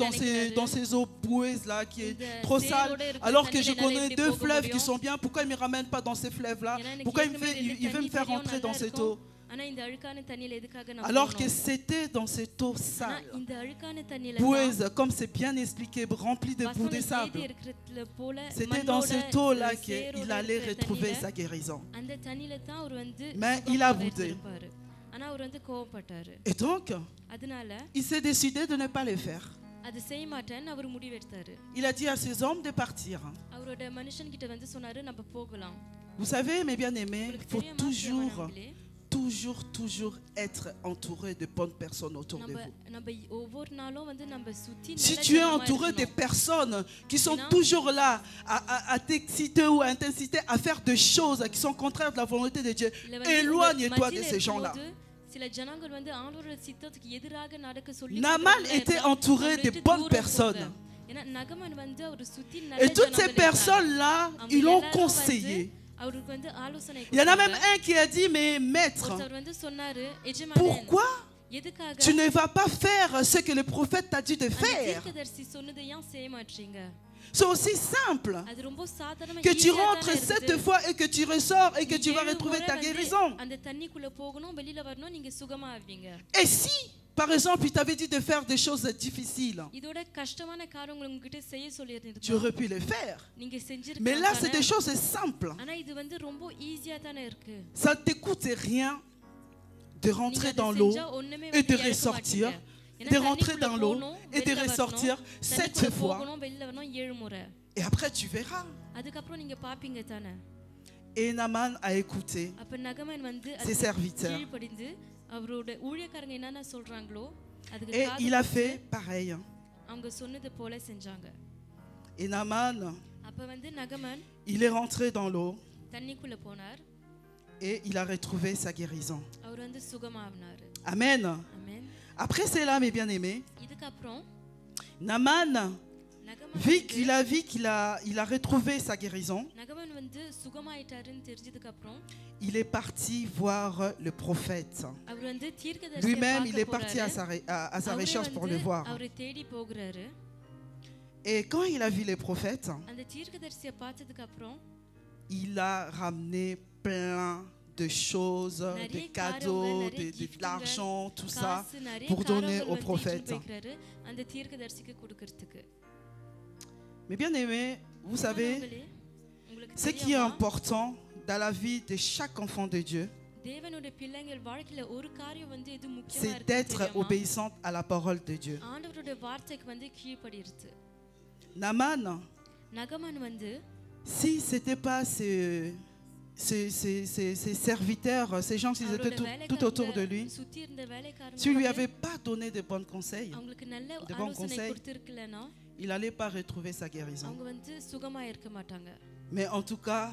dans ces eaux boueuses là qui est trop sale, alors que je connais 2 fleuves qui sont bien? Pourquoi il ne me ramène pas dans ces fleuves là? Pourquoi il veut me faire rentrer dans cette eau? Alors que c'était dans cette eau sale, boueuse, comme c'est bien expliqué, remplie de boue de sable. C'était dans cette eau là qu'il allait retrouver sa guérison. Mais il a boudé. Et donc, il s'est décidé de ne pas le faire. Il a dit à ses hommes de partir. Vous savez, mes bien-aimés, il faut toujours être entouré de bonnes personnes autour de vous. Si tu es entouré de personnes qui sont toujours là à t'exciter ou à t'inciter à faire des choses qui sont contraires de la volonté de Dieu, éloigne-toi de ces gens-là. Naaman était entouré de bonnes personnes. Et toutes ces personnes-là, ils l'ont conseillé. Il y en a même un qui a dit, mais maître, pourquoi tu ne vas pas faire ce que le prophète t'a dit de faire? C'est aussi simple que tu rentres 7 fois et que tu ressors et que tu vas retrouver ta guérison. Et si, par exemple, il t'avait dit de faire des choses difficiles, tu aurais pu le faire. Mais là, c'est des choses simples. Ça ne te coûte rien de rentrer dans l'eau et de ressortir. de rentrer dans l'eau et de ressortir 7 fois. Et après, tu verras. Et Naaman a écouté ses serviteurs. Et il a fait pareil. Et Naaman, il est rentré dans l'eau et il a retrouvé sa guérison. Amen. Après cela, mes bien-aimés, Naaman, vu qu'il a retrouvé sa guérison, il est parti voir le prophète. Lui-même, il est parti à sa recherche pour le voir. Et quand il a vu les prophètes, il a ramené plein de choses, de cadeaux, de l'argent, tout ça, pour donner au prophète. Mais bien aimé, vous savez, ce qui est important dans la vie de chaque enfant de Dieu, c'est d'être obéissante à la parole de Dieu. Naaman, si ce n'était pas ses serviteurs, ces gens qui étaient tout autour de lui, si lui avait pas donné de bons conseils, il n'allait pas retrouver sa guérison. Mais en tout cas,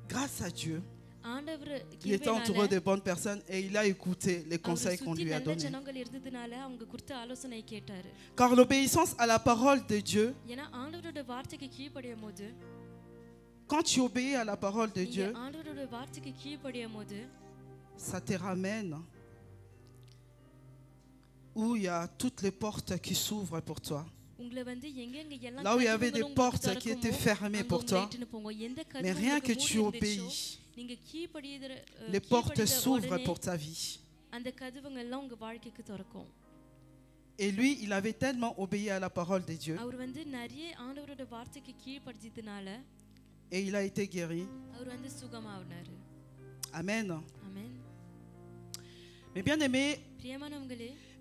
grâce à Dieu, il était entouré de bonnes personnes et il a écouté les conseils qu'on lui a donnés. Car l'obéissance à la parole de Dieu, quand tu obéis à la parole de Dieu, ça te ramène où il y a toutes les portes qui s'ouvrent pour toi. Là où il y avait des portes qui étaient fermées pour toi, mais rien que tu obéis, les portes s'ouvrent pour ta vie. Et lui, il avait tellement obéi à la parole de Dieu. Et il a été guéri. Amen. Mais bien aimé,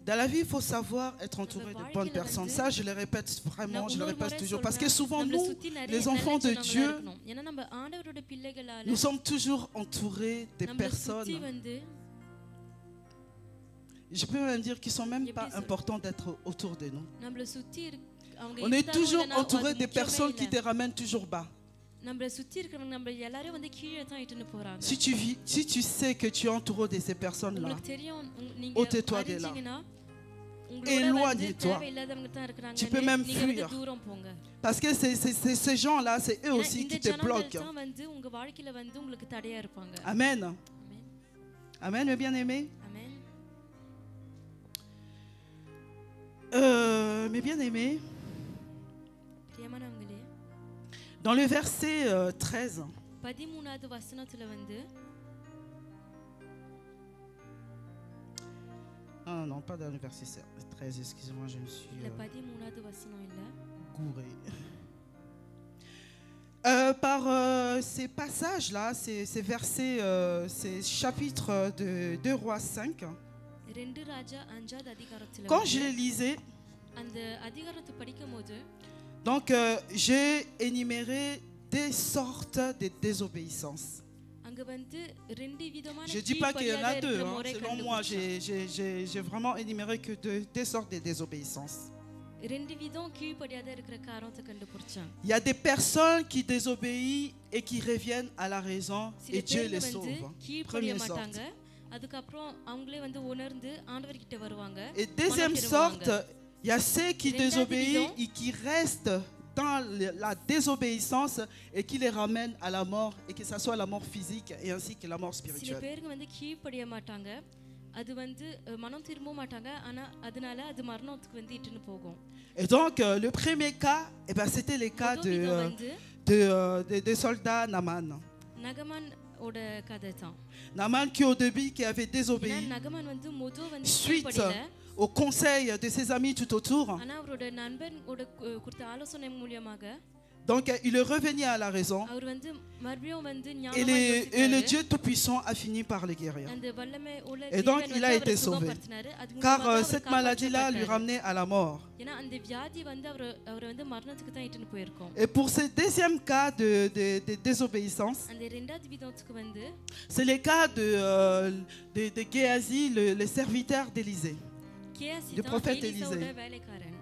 dans la vie, il faut savoir être entouré de bonnes personnes. Ça, je le répète vraiment, je le répète toujours. Parce que souvent, nous, les enfants de Dieu, nous sommes toujours entourés de personnes. Je peux même dire qu'ils ne sont même pas importants d'être autour de nous. On est toujours entouré de personnes qui te ramènent toujours bas. Si tu sais que tu es entouré de ces personnes-là, ôte-toi de là. Éloigne-toi. Tu peux même fuir. Parce que ces gens-là, c'est eux aussi qui te bloquent. Amen. Amen, mes bien-aimés. Mes bien-aimés, dans le verset 13, non, pas dans le verset 13, excusez-moi, je me suis gouré. Par ces passages-là, ces versets, ces chapitres de 2 Rois 5, quand je les lisais, donc j'ai énuméré des sortes de désobéissance. Je ne dis pas qu'il y en a deux. Selon moi, j'ai vraiment énuméré que deux sortes de désobéissance. Il y a des personnes qui désobéissent et qui reviennent à la raison et Dieu les sauve. Première sorte. Et deuxième sorte, il y a ceux qui désobéissent et qui restent dans la désobéissance et qui les ramènent à la mort, et que ce soit la mort physique et ainsi que la mort spirituelle. Et donc le premier cas, c'était le cas de soldats Naaman. Naaman qui au début qui avait désobéi suite au conseil de ses amis tout autour. Donc il est revenu à la raison அவர் வந்து மறுபடியும் வந்து et, ஞானமா et le யோசிச்சாரு. Dieu Tout-Puissant a fini par le guérir. அந்த வல்லமை உள்ள Et donc தேவன் il a வந்து été அவரை sauvé. சுகப்படுத்தினாரு. அது Car மூலமா அவர் cette maladie-là lui காப்பாற்றப்பட்டாரு. ramenait à la mort. ஏன்னா அந்த வியாதி வந்து அவரை வந்து மரணத்துக்கு தான் இட்டுன்னு போயிருக்கும். Et pour ce deuxième cas de désobéissance, அந்த இரண்டாவது விதத்துக்கு வந்து c'est le cas de Géasi, le serviteur d'Élisée. Gehazi Du தான் prophète எலிசாவோட Élisée. வேலைக்காரன்.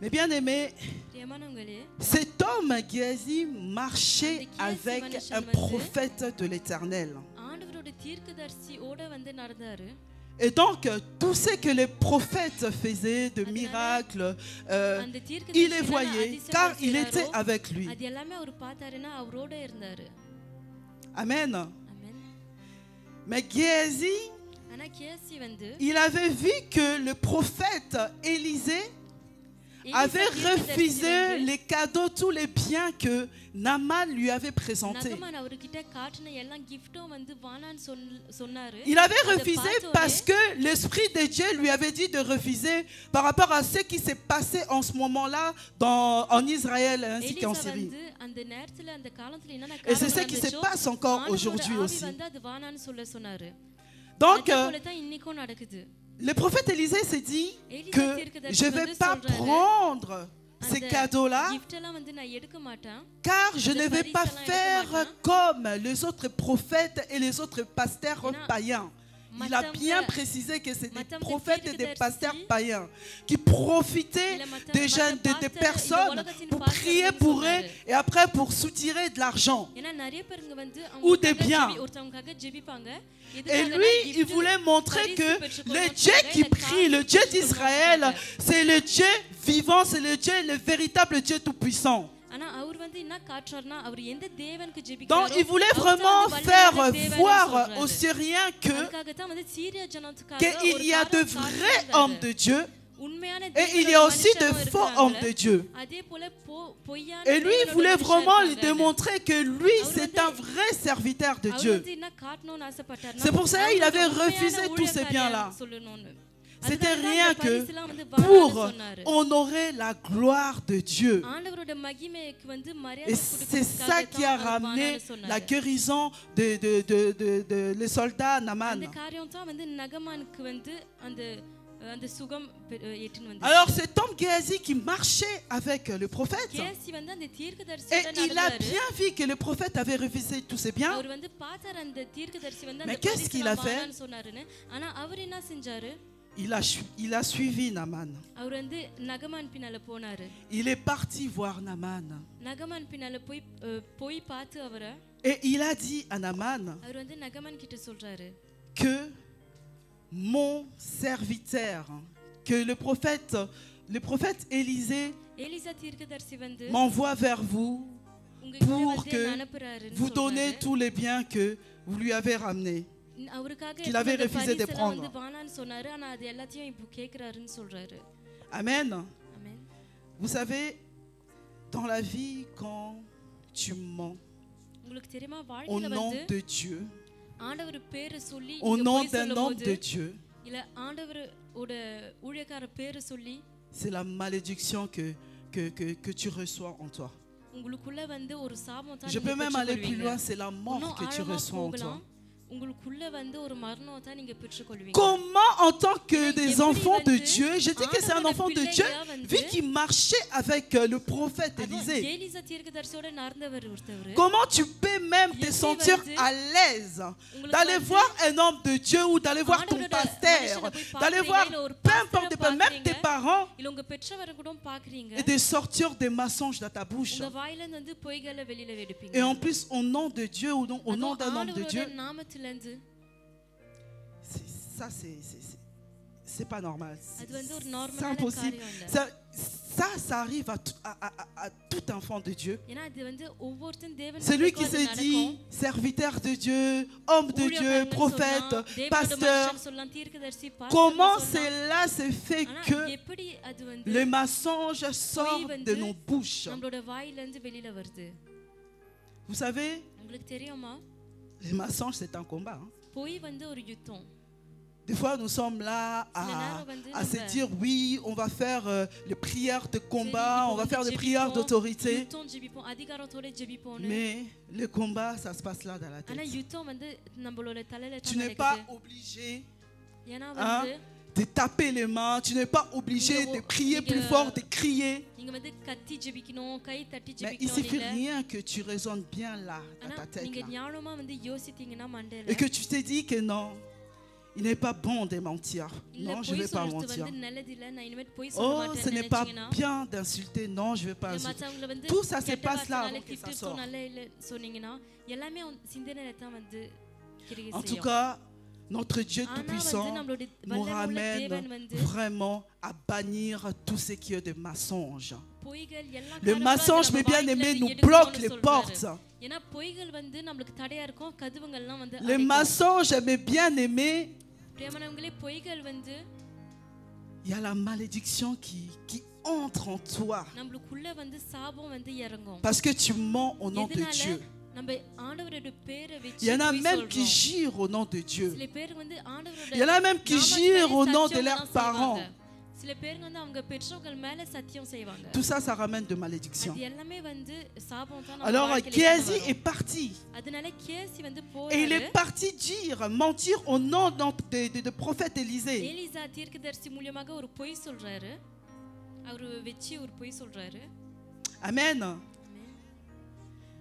Mais bien aimé, பிரியமானவங்களே, cet homme Géasi marchait And the avec Géasi un மனுஷன் வந்து prophète de l'Éternel. ஆண்டவரோட தீர்க்கதரிசியோட வந்து நடந்தாரு. Et donc, tout ce que les prophètes faisaient de miracles, அந்த il தீர்க்கதரிசி les voyait car il était avec lui. அது எல்லாமே அவர் பார்த்தாருன்னா அவரோட இருந்தாரு. Amen. ஆமென். Mais Géasi, ஆனா கேயாசி வந்து il avait vu que le prophète Élisée avait refusé les cadeaux, tous les biens que Naaman lui avait présentés. நகமான் அவர்கிட்ட காட்டின எல்லா கிஃப்ட்டும் வந்து வானான்னு சொன்னாரு. Il avait refusé parce que l'Esprit de Dieu lui avait dit de refuser par rapport à ce qui s'est passé en ce moment-là en Israël ainsi qu'en Syrie. வந்து அந்த நேரத்துல அந்த காலத்துல என்னென்ன Et c'est ce காரணம் qui se நடந்துச்சோ, passe encore ஆண்டவரோட aujourd'hui ஆவி aussi. வந்து அது வானான்னு சொன்னாரு. Donc, அதே போல தான் இன்னைக்கும் நடக்குது. le prophète Élisée s'est dit que je ne vais pas prendre ces cadeaux-là gift எல்லாம் வந்து நான் எடுக்க மாட்டேன். car je ne vais pas faire comme les autres prophètes et les autres pasteurs païens. Il a bien précisé que c'est des prophètes et des pasteurs païens qui profitaient des jeunes, des personnes pour prier pour eux et après pour soutirer de l'argent. ஏன்னா நிறைய பேருங்க வந்து Ou des biens. ஒருத்தவங்களுக்காக ஜெபிப்பாங்க. Et lui, il voulait montrer que le Dieu qui prie, le Dieu d'Israël, c'est le Dieu vivant, c'est le Dieu, le véritable Dieu tout-puissant. ஆனா அவர் வந்து என்ன காட்டுறாருன்னா அவர் எந்த தேவனுக்கு Donc, ஜெபிக்கிறாரோ il voulait vraiment faire voir aux Syriens அதுக்காக தான் வந்து சீரிய ஜனத்துக்காக qu'il y a de vrais hommes de Dieu உண்மையான et il y a aussi de faux hommes de Dieu. அதே போல பொய்யான Et lui, il voulait vraiment lui démontrer que lui, c'est un vrai serviteur de அவர் Dieu. வந்து என்ன காட்டணும்னு ஆசைப்பட்டாருன்னா C'est pour ça qu'il avait அவர் refusé உண்மையான tous ces biens-là. ஊழியக்காரன்னு சொல்லணும்னு. C'était அதனால தான் rien அந்த que பரிசுலாம் வந்து pour வானான்னு சொன்னாரு. honorer la gloire de Dieu. ஆண்டவரோட மகிமைக்கு வந்து Et மரியாதை c'est ça qui a கொடுக்கிறதுக்காக தான் ramené வானான்னு சொன்னாரு. la guérison de les soldats Naaman. அந்த காரியம் தான் வந்து நகமானுக்கு வந்து அந்த சுகம் ஏற்றின்னு வந்து. Alors cet homme Géasi qui marchait avec le prophète, கேசி வந்து அந்த et தீர்க்கதரிசியோட il a நடந்தாரு. bien vu que le prophète avait refusé tous ses biens. அவர் வந்து பார்த்தாரு அந்த தீர்க்கதரிசி வந்து Mais அந்த qu'est-ce qu'il a பரிசுலாம் fait? வானான்னு சொன்னாருன்னு. ஆனா அவர் என்ன செஞ்சாரு? Il a suivi Naaman. அவர் வந்து நகமான் பின்னால போனாரு. Il est parti voir Naaman. நகமான் பின்னால போய் பார்த்து அவரை Et il a dit à Naaman அவர் வந்து நகமான் கிட்ட சொல்றாரு que mon serviteur, que le prophète Élisée Elisha தீர்க்கதரிசி வந்து m'envoie vers vous உங்களுக்கு pour வந்து que அனுப்புறாருன்னு vous donnez சொல்றாரு. tous les biens que vous lui avez ramenés. அவருக்காக qu'il avait இந்த refusé de பரிசெல்லாம் prendre. வந்து வானான்னு சொன்னாரு. ஆனா அது எல்லாத்தையும் இப்போ கேக்குறாருன்னு சொல்றாரு. Amen. ஆமென். Vous savez, dans la vie, quand tu mens உங்களுக்கு தெரியுமா au வாழ்க்கையில nom வந்து de Dieu, ஆண்டவர் பேரை சொல்லி au நீங்க nom போய் d'un homme சொல்லும்போது de Dieu, இல்ல ஆண்டவரோட ஊழியக்கார பேரை சொல்லி c'est la malédiction que tu reçois en toi. உங்களுக்குள்ள வந்து ஒரு சாபம் தான் Je peux நீங்க même aller plus பெற்றுக்கொள்வீங்க. loin, c'est la mort இன்னும் que tu ஆழமா reçois en toi. போகலாம். உங்களுக்குள்ள வந்து ஒரு மரணம் தான் நீங்க பெற்றுக்கொள்வீங்க. Comment en tant que des enfants de Dieu, je dis que c'est un enfant de Dieu, vu qu'il marchait avec le prophète Élisée. Elisha தீர்க்கதரிசியோட நடந்தவர் ஒருத்தவர். Comment tu peux même te sentir à l'aise d'aller voir un homme de Dieu ou d'aller voir ton pasteur, d'aller voir peu importe, même tes parents, இல்ல உங்க பெற்றவரை கூட பாக்குறீங்க. et de sortir des mensonges dans ta bouche. உங்க வாயில இருந்து பொய்களை வெளியில எடுப்பீங்க. Et en plus, au nom de Dieu ou au nom d'un homme de Dieu, நாமத்திலிருந்து ça c'est pas normal. அது வந்து ஒரு C'est நார்மலான impossible. காரியம் இல்ல. Ça arrive à tout enfant de Dieu. ஏன்னா இது வந்து ஒவ்வொருத்தன் தேவன் C'est lui qui se dit serviteur de Dieu, homme de Dieu, prophète, pasteur. Comment cela se fait que le mensonge sort de nos bouches? நம்மளோட வாயில இருந்து வெளியில வருது. Vous savez, உங்களுக்கு தெரியுமா? les mensonges c'est un combat. பொய் வந்து ஒரு யுத்தம். Des fois, nous sommes là à se dire, oui, on va faire les prières de combat, on va faire des prières d'autorité. Mais le combat, ça se passe là dans la tête. Tu n'es pas obligé de taper les mains, tu n'es pas obligé de prier plus fort, de crier. Mais il ne suffit rien que tu raisonnes bien là, dans ta tête. Là. Et que tu te dis que non. Il n'est pas bon de mentir. Non, je ne vais pas mentir. Oh, ce n'est pas bien d'insulter. Non, je ne vais pas insulter. Tout ça se passe là avant que ça sorte. En tout cas, notre Dieu Tout-Puissant nous ramène vraiment à bannir tout ce qui est de mensonge. Le mensonge, mes bien-aimés, nous bloque les portes. Le mensonge, mes bien-aimés, il y a la malédiction qui entre en toi. Parce que tu mens au nom de Dieu. Il y en a même qui jurent au nom de Dieu. Il y en a même qui jurent au nom de leurs parents. Tout ça, ça ramène de malédiction. Alors, Géasi est parti. Et il est parti dire, mentir au nom de prophète Élisée. Amen.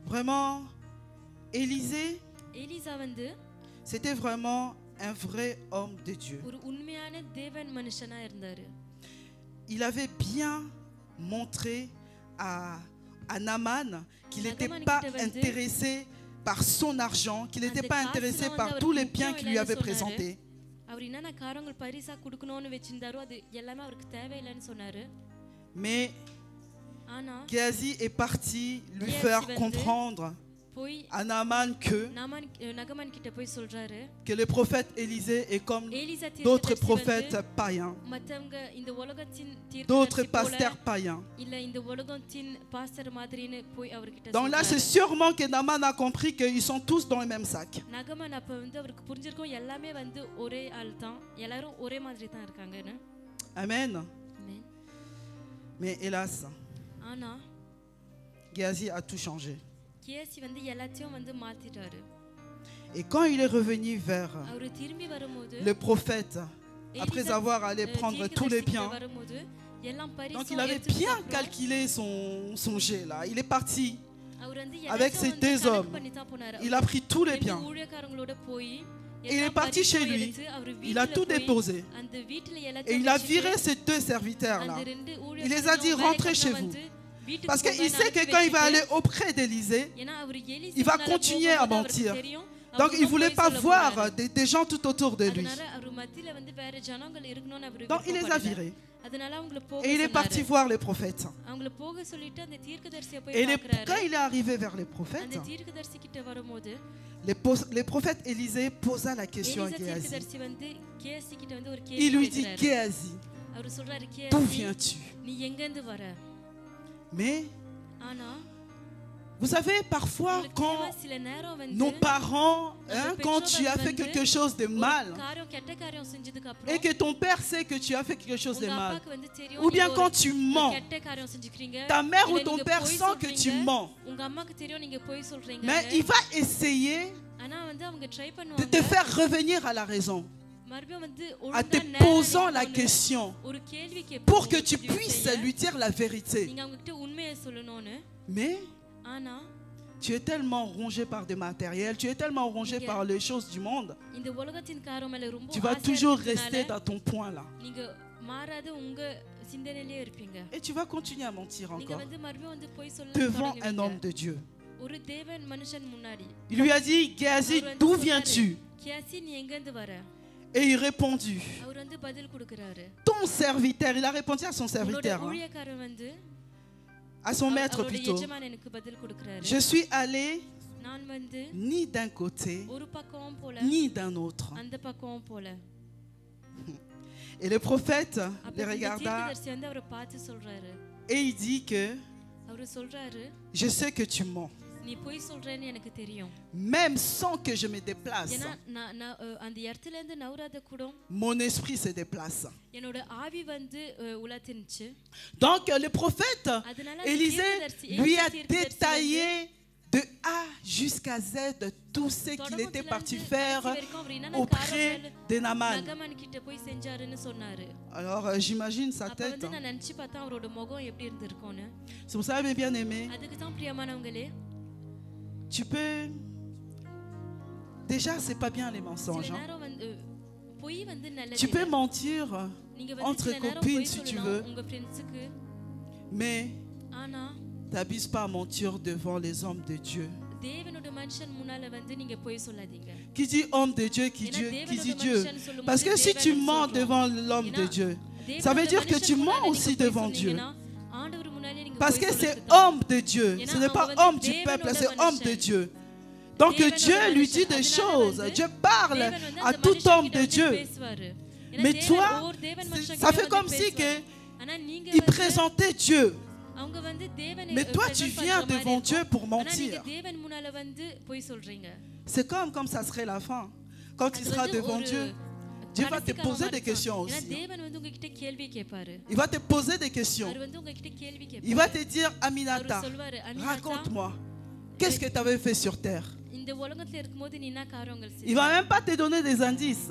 Vraiment, Élisée, c'était vraiment un vrai homme de Dieu. Il avait bien montré à Naaman qu'il n'était pas intéressé par son argent, qu'il n'était pas intéressé par tous les biens qu'il lui avait présentés. Mais Géasi est parti lui faire comprendre à Naaman que le prophète Élisée est comme d'autres prophètes païens, d'autres pasteurs païens. Donc là, c'est sûrement que Naaman a compris qu'ils sont tous dans le même sac. Amen. Mais hélas, Géasi a tout changé. Et quand il est revenu vers le prophète, après avoir allé prendre tous les biens, donc il avait bien calculé son jet là. Il est parti avec ses deux hommes. Il a pris tous les biens. Et il est parti chez lui. Il a tout déposé. Et il a viré ces deux serviteurs là. Il les a dit, rentrez chez vous. Parce qu'il sait que quand il va aller auprès d'Élisée, il va continuer à mentir. Donc il ne voulait pas voir des gens tout autour de lui. Donc il les a virés. Et il est parti voir les prophètes. Et quand il est arrivé vers les prophètes, le prophète Élisée posa la question à Géasi. Il lui dit, Géasi, d'où viens-tu? Mais, vous savez, parfois, quand nos parents, quand tu as fait quelque chose de mal, et que ton père sait que tu as fait quelque chose de mal, ou bien quand tu mens, ta mère ou ton père sent que tu mens, mais il va essayer de te faire revenir à la raison, en te posant la question pour que tu puisses lui dire la vérité. Mais tu es tellement rongé par des matériels, tu es tellement rongé par les choses du monde, tu vas toujours rester dans ton point là. Et tu vas continuer à mentir encore devant un homme de Dieu. Il lui a dit, Géasi, d'où viens-tu? Et il répondit, ton serviteur, il a répondu à son serviteur, à son maître plutôt, je suis allé ni d'un côté ni d'un autre. Et le prophète le regarda et il dit que je sais que tu mens. நீ பொய் சொல்றேன்னு எனக்கு தெரியும். Même sans que je me déplace, ஏன்னா நான் அந்த இடத்துல இருந்து நவராத கூட mon esprit se déplace. என்னோட ஆவி வந்து உலத்திருச்சு. Donc le prophète Élisée lui a détaillé de A jusqu'à Z de tout ce qu'il était parti faire auprès de Naaman. நகமன் கிட்ட போய் செஞ்சாருன்னு சொன்னாரு. Alors j'imagine sa அப்ப tête. வந்து நான் நினைச்சு பார்த்தா அவரோட முகம் எப்படி இருந்திருக்கும்னு. C'est pour ça, mes bien-aimés, அதுக்கு தான் பிரியமானவங்களே, tu peux... Déjà, c'est pas bien les mensonges. சில Hein. நேரம் வந்து பொய் வந்து நல்லது. Tu peux mentir நீங்க வந்து entre சில நேரம் copines பொய் si tu சொல்லலாம் veux, உங்க ஃப்ரெண்ட்ஸ்க்கு. mais ஆனா t'abuses pas à mentir devant les hommes de Dieu. தேவனோட மனுஷன் முன்னால வந்து நீங்க பொய் சொல்லாதீங்க. Qui dit homme de Dieu, qui dit Dieu. Parce que si tu mens devant l'homme de Dieu, ça veut dire que tu mens aussi devant Dieu. Parce que c'est homme de Dieu. Ce n'est pas homme du peuple, c'est homme de Dieu. Donc Dieu lui dit des choses. Dieu parle à tout homme de Dieu. Mais toi, ça fait comme si que il présentait Dieu. Mais toi, tu viens devant Dieu pour mentir. C'est comme ça serait la fin. Quand tu seras devant Dieu, Dieu va te poser des questions aussi. Il va te poser des questions. Il va te dire, Aminata, raconte-moi, qu'est-ce que tu avais fait sur terre? Il va même pas te donner des indices.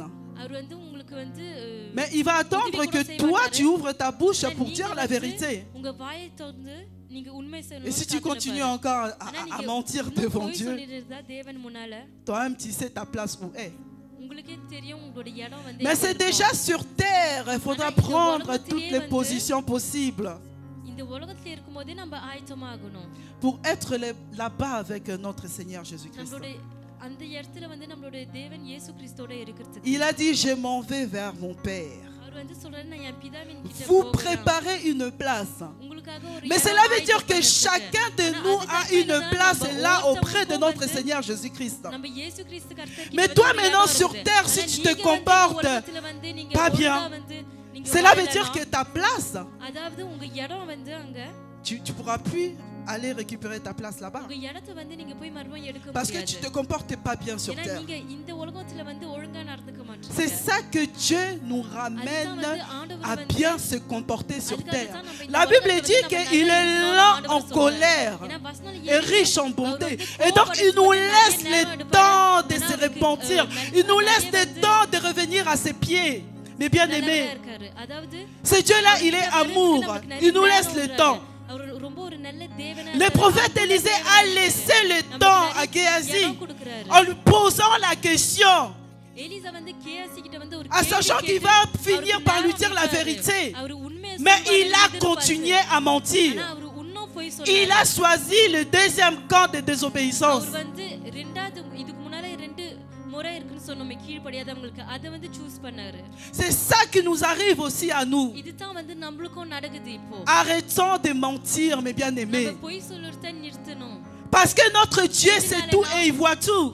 Mais il va attendre que toi, tu ouvres ta bouche pour dire la vérité. Et si tu continues encore à mentir devant Dieu, toi-même, tu sais ta place où est. Mais c'est déjà sur terre. Il faudra prendre toutes les positions possibles pour être là-bas avec notre Seigneur Jésus-Christ. Il a dit, je m'en vais vers mon Père. Vous préparez une place. Mais cela veut dire que chacun de nous a une place là auprès de notre Seigneur Jésus-Christ. Mais toi maintenant sur terre, si tu te comportes pas bien, cela veut dire que ta place, tu ne pourras plus aller récupérer ta place là-bas. Parce que tu ne te comportes pas bien sur terre. C'est ça que Dieu nous ramène à bien se comporter sur terre. La Bible dit qu'il est lent en colère et riche en bonté. Et donc il nous laisse le temps de se repentir. Il nous laisse le temps de revenir à ses pieds. Mais bien aimés, ce Dieu-là, il est amour. Il nous laisse le temps. Le prophète Élisée a laissé le temps à Géasi en lui posant la question, en sachant qu'il va finir par lui dire la vérité. Mais il a continué à mentir. Il a choisi le deuxième camp de désobéissance. C'est ça qui nous arrive aussi à nous. Arrêtons de mentir, mes bien-aimés. Parce que notre Dieu sait tout et il voit tout.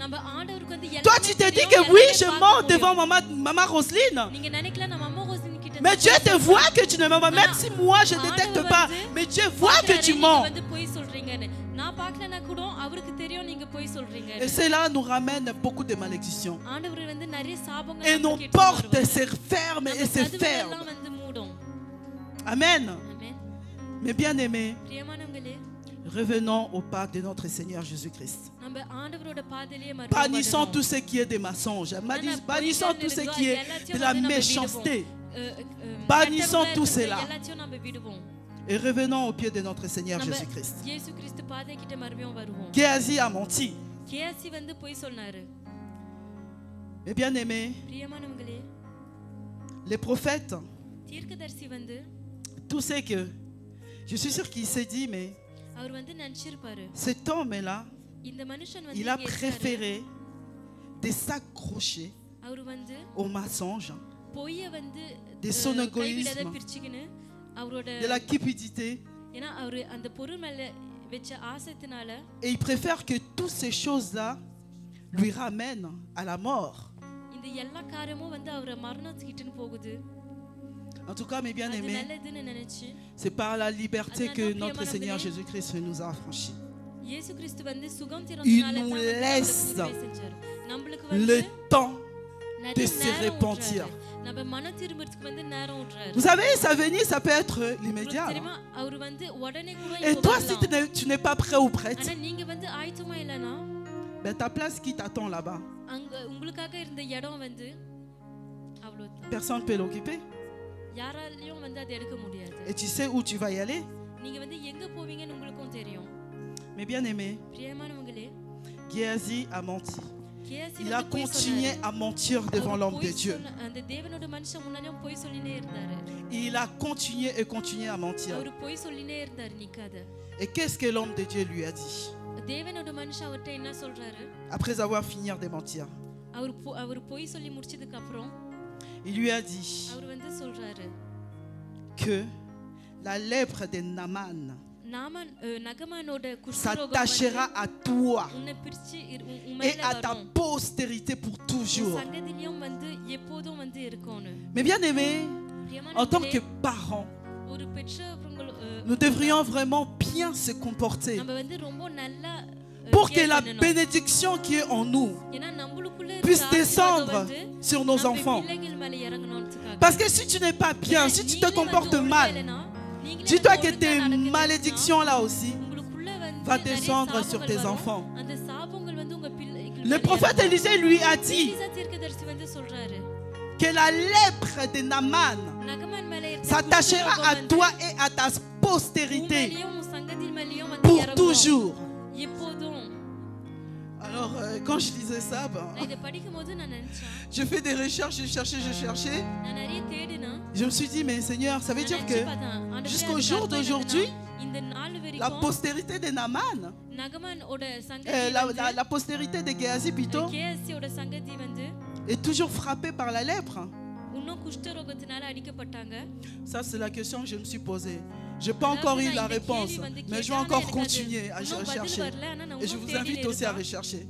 Toi, tu te dis que oui, je mens devant maman Roselyne. Mais Dieu te voit que tu ne mens pas. Même si moi, je ne détecte pas. Mais Dieu voit que tu mens. Et cela nous ramène beaucoup de malédictions. Et nos portes se ferment et se ferment. Amen. Mais bien aimés, revenons au pas de notre Seigneur Jésus-Christ. Bannissons tout ce qui est des mensonges. Bannissons tout ce qui est de la méchanceté. Bannissons tout cela. Et revenons au pied de notre Seigneur Jésus-Christ. Géasi a menti. Mais bien aimés, les prophètes, tout ce que je suis sûr qu'il s'est dit, mais cet homme-là, il a préféré de s'accrocher au mensonge, de son égoïsme, de la cupidité. Et il préfère que toutes ces choses-là lui ramènent à la mort. En tout cas, mes bien-aimés, c'est par la liberté que notre Seigneur Jésus-Christ nous a affranchis. இயேசு கிறிஸ்து வந்து சுகம் il தரதுனால nous தான் laisse செஞ்சார். நம்மளுக்கு வந்து le temps de நிறைய se நேரம் repentir. விடுறாரு. நம்ம மன திரும்பறதுக்கு வந்து நேரம் விடுறாரு. Vous savez, sa venue, ça peut être உங்களுக்கு l'immédiat. தெரியுமா அவர் வந்து உடனே கூட Et இப்போ toi, si வரலாம். tu n'es pas prêt ou prête, ஆனா நீங்க வந்து ஆயத்தமா இல்லனா ben, ta place qui t'attend là-bas, அங்க உங்களுக்காக இருந்த இடம் வந்து அவ்வளவுதான். personne ne peut l'occuper. யாராலையும் வந்து அதை எடுக்க முடியாது. Et tu sais où tu vas y aller. நீங்க வந்து எங்க போவீங்கன்னு உங்களுக்கும் தெரியும். Mais bien aimé, பிரியமானவங்களே, Géasi a menti. KC Il a வந்து போய் continué சொன்னாரு. à mentir devant அவர் l'homme de போய் Dieu. அந்த தேவனோட மனுஷன் முன்னாடியும் போய் சொல்லினே இருந்தாரு. Il a continué et continué à mentir. அவர் போய் சொல்லினே இருந்தாரு நிக்காத. Et qu'est-ce que l'homme de Dieu lui a dit தேவனோட மனுஷன் அவர்ட்ட என்ன சொல்றாரு? après avoir fini de mentir? அவர் போய் சொல்லி முடிச்சதுக்கு அப்புறம் Il lui a dit அவர் வந்து சொல்றாரு que la lèpre de Naaman நகமானோட குஷ்டரோகம் s'attachera à toi உன்னை பிரிச்சு et à ta postérité pour toujours. சங்கதியும் வந்து எப்போதும் வந்து இருக்கும்னு. Mais bien aimé, en tant que parents, ஒரு பெற்றவர்கள் nous devrions vraiment bien se comporter நம்ம வந்து ரொம்ப நல்லா pour que la bénédiction qui est en nous puisse descendre sur nos enfants. Parce que si tu n'es pas bien, si tu te comportes mal, dis-toi que tes malédictions là aussi vont descendre sur tes enfants. Le prophète Élisée lui a dit que la lèpre de Naaman s'attachera à toi et à ta postérité pour toujours. Alors, quand je lisais ça, je fais des recherches, j'ai cherché. Je me suis dit, mais Seigneur, ça veut dire que jusqu'au jour d'aujourd'hui, la postérité de Naaman, la postérité de Géasi plutôt, est toujours frappée par la lèpre. Ça, c'est la question que je me suis posée. Je n'ai pas encore eu la réponse, mais je vais encore continuer à rechercher. Et je vous invite aussi à rechercher.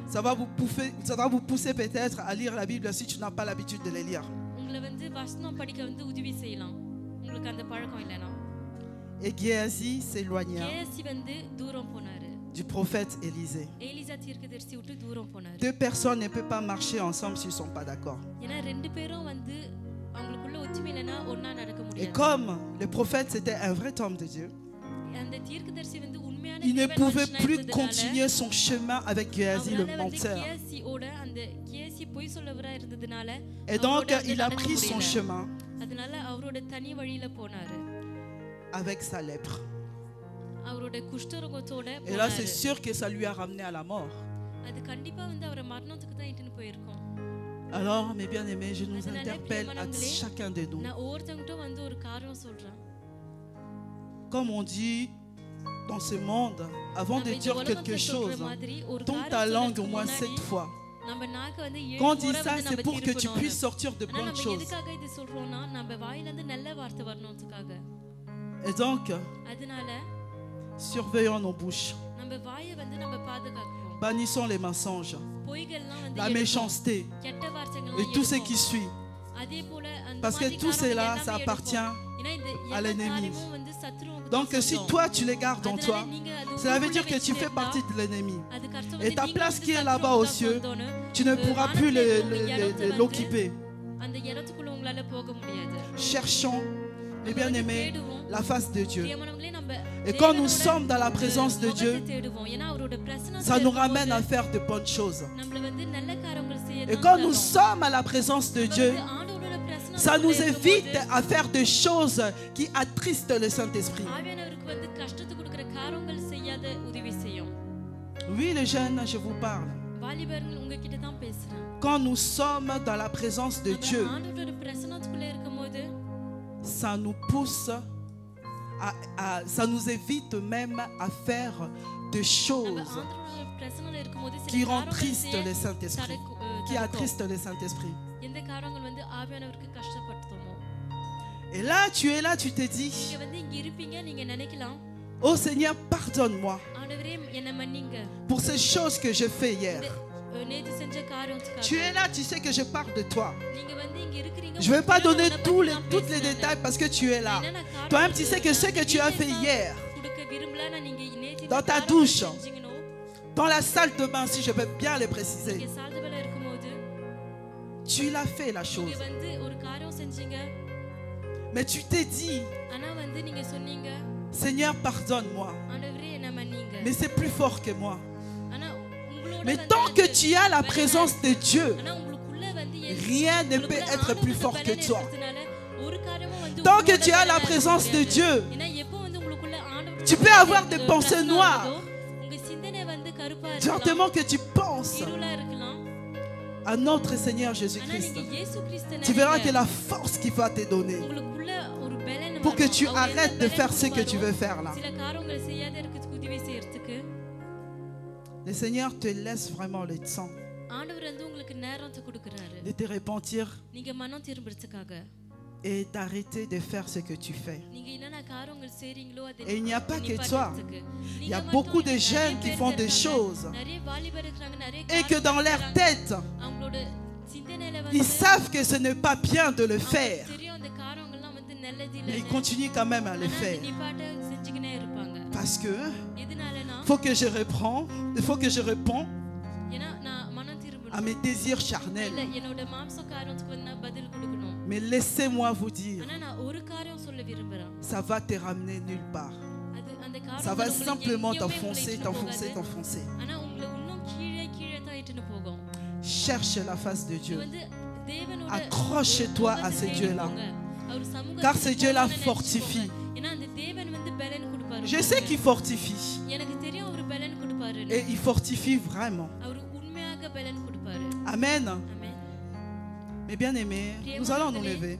Ça va vous pousser peut-être à lire la Bible si tu n'as pas l'habitude de les lire. Et Géasi s'éloigna du prophète Élisée. Deux personnes ne peuvent pas marcher ensemble s'ils ne sont pas d'accord. Et comme le prophète c'était un vrai homme de Dieu, il ne pouvait plus continuer son chemin avec Géasi le menteur. Et donc il a pris son chemin avec sa lèpre. Et là c'est sûr que ça lui a ramené à la mort. Alors, mes bien-aimés, je nous interpelle à chacun de nous. Comme on dit dans ce monde, avant de dire quelque chose, tourne ta langue au moins 7 fois. Quand on dit ça, c'est pour que tu puisses sortir de bonnes choses. Et donc, surveillons nos bouches. Bannissons les mensonges, la méchanceté et tout ce qui suit. Parce que tout cela, ça appartient à l'ennemi. Donc si toi tu les gardes en toi, cela veut dire que tu fais partie de l'ennemi. Et ta place qui est là-bas aux cieux, tu ne pourras plus l'occuper. Cherchons, mes bien-aimés, la face de Dieu. Et quand nous sommes dans la présence de Dieu, ça nous ramène à faire de bonnes choses. Et quand nous sommes à la présence de Dieu, ça nous évite à faire des choses qui attristent le Saint-Esprit. Oui, les jeunes, je vous parle. Quand nous sommes dans la présence de Dieu, ça nous pousse ça nous évite même à faire des choses qui rendent triste le Saint-Esprit, qui attristent le Saint-Esprit. Et là, tu es là, tu te dis, oh Seigneur, pardonne-moi pour ces choses que j'ai fait hier. Tu es là, tu sais que je parle de toi. Je ne vais pas donner tous les détails parce que tu es là. Toi-même, tu sais que ce que tu as fait hier, dans ta douche, dans la salle de bain, si je peux bien le préciser. Tu l'as fait la chose. Mais tu t'es dit, Seigneur, pardonne-moi. Mais c'est plus fort que moi. Mais tant que tu as la présence de Dieu, rien ne peut être plus fort que toi. Tant que tu as la présence de Dieu, tu peux avoir des pensées noires. Certainement que tu penses à notre Seigneur Jésus-Christ. Tu verras que la force qu'il va te donner pour que tu arrêtes de faire ce que tu veux faire là. Le Seigneur te laisse vraiment le temps de te repentir et d'arrêter de faire ce que tu fais. Et il n'y a pas que toi. Il y a beaucoup de jeunes qui font des choses et que dans leur tête, ils savent que ce n'est pas bien de le faire. Mais ils continuent quand même à le faire. Parce que il faut que je réponds à mes désirs charnels. Mais laissez-moi vous dire, ça va te ramener nulle part. Ça va simplement t'enfoncer. Cherche la face de Dieu. Accroche-toi à ce Dieu-là. Car ce Dieu-là fortifie. Je sais qu'il fortifie. Et il fortifie vraiment. Amen. Mes bien-aimés, nous allons nous lever.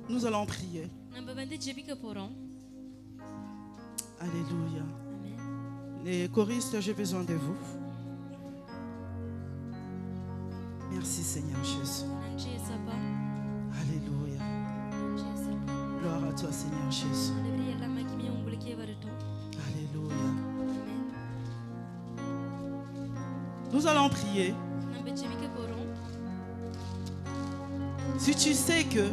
Nous allons prier. Alléluia. Les choristes, j'ai besoin de vous. Merci Seigneur Jésus. Alléluia. Gloire à toi Seigneur Jésus. Alléluia. Nous allons prier. Si tu sais que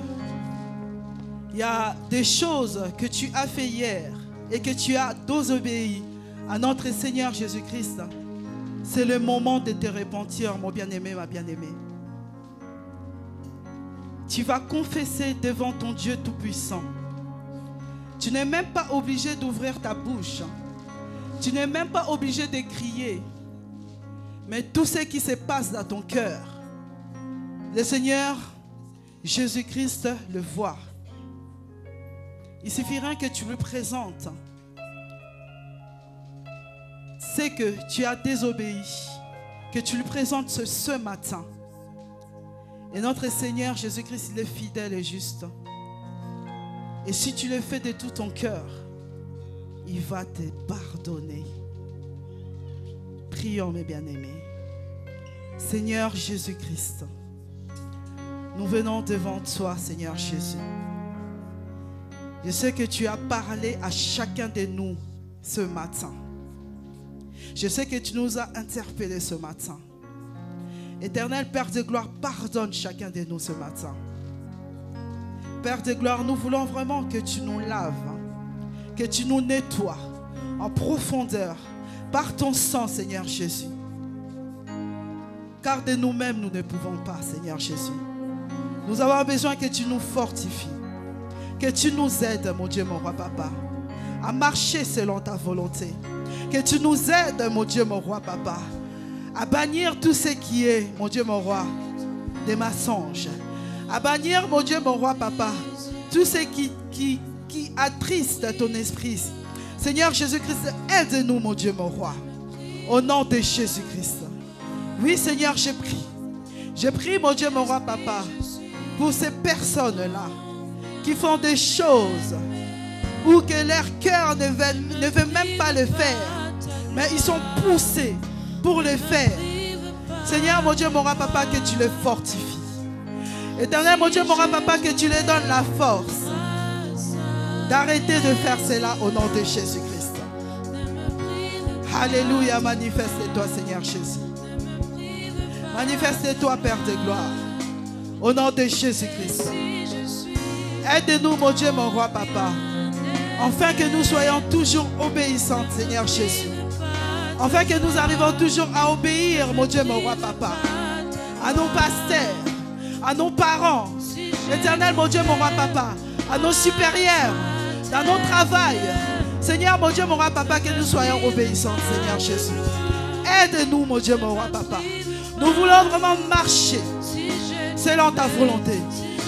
il y a des choses que tu as fait hier et que tu as désobéi à notre Seigneur Jésus-Christ, c'est le moment de te repentir, mon bien-aimé, ma bien-aimée. Tu vas confesser devant ton Dieu Tout-Puissant. Tu n'es même pas obligé d'ouvrir ta bouche. Tu n'es même pas obligé de crier. Mais tout ce qui se passe dans ton cœur, le Seigneur Jésus-Christ le voit. Il suffira que tu lui présentes ce que tu as désobéi, que tu lui présentes ce matin. Et notre Seigneur Jésus-Christ, il est fidèle et juste. Et si tu le fais de tout ton cœur, il va te pardonner. Prions, mes bien-aimés. Seigneur Jésus-Christ, nous venons devant toi, Seigneur Jésus. Je sais que tu as parlé à chacun de nous ce matin. Je sais que tu nous as interpellés ce matin. Éternel Père de gloire, pardonne chacun de nous ce matin. Père de gloire, nous voulons vraiment que tu nous laves, que tu nous nettoies en profondeur par ton sang, Seigneur Jésus. Car de nous-mêmes, nous ne pouvons pas, Seigneur Jésus. Nous avons besoin que tu nous fortifies, que tu nous aides, mon Dieu, mon roi papa, à marcher selon ta volonté. Que tu nous aides, mon Dieu, mon roi papa, à bannir tout ce qui est, mon Dieu, mon roi, des mensonges. À bannir, mon Dieu, mon roi papa, tout ce qui attriste ton esprit. Seigneur Jésus-Christ, aide-nous, mon Dieu, mon roi. Au nom de Jésus-Christ. Oui, Seigneur, je prie. Je prie, mon Dieu, mon roi papa, pour ces personnes-là qui font des choses ou que leur cœur ne veut même pas le faire, mais ils sont poussés pour le faire. Seigneur, mon Dieu, mon roi papa, que tu les fortifies. Éternel, mon Dieu, mon roi papa, que tu les donnes la force d'arrêter de faire cela au nom de Jésus-Christ. Alléluia, manifeste-toi, Seigneur Jésus. Manifeste-toi, Père de gloire, au nom de Jésus-Christ. Aide-nous, mon Dieu, mon roi papa, Afin que nous soyons toujours obéissants, Seigneur Jésus. Afin que nous arrivons toujours à obéir, mon Dieu, mon roi, papa. À nos pasteurs, à nos parents. Éternel, mon Dieu, mon roi, papa. À nos supérieurs, dans nos travail. Seigneur, mon Dieu, mon roi, papa, que nous soyons obéissants, Seigneur Jésus. Aide-nous, mon Dieu, mon roi, papa. Nous voulons vraiment marcher selon ta volonté.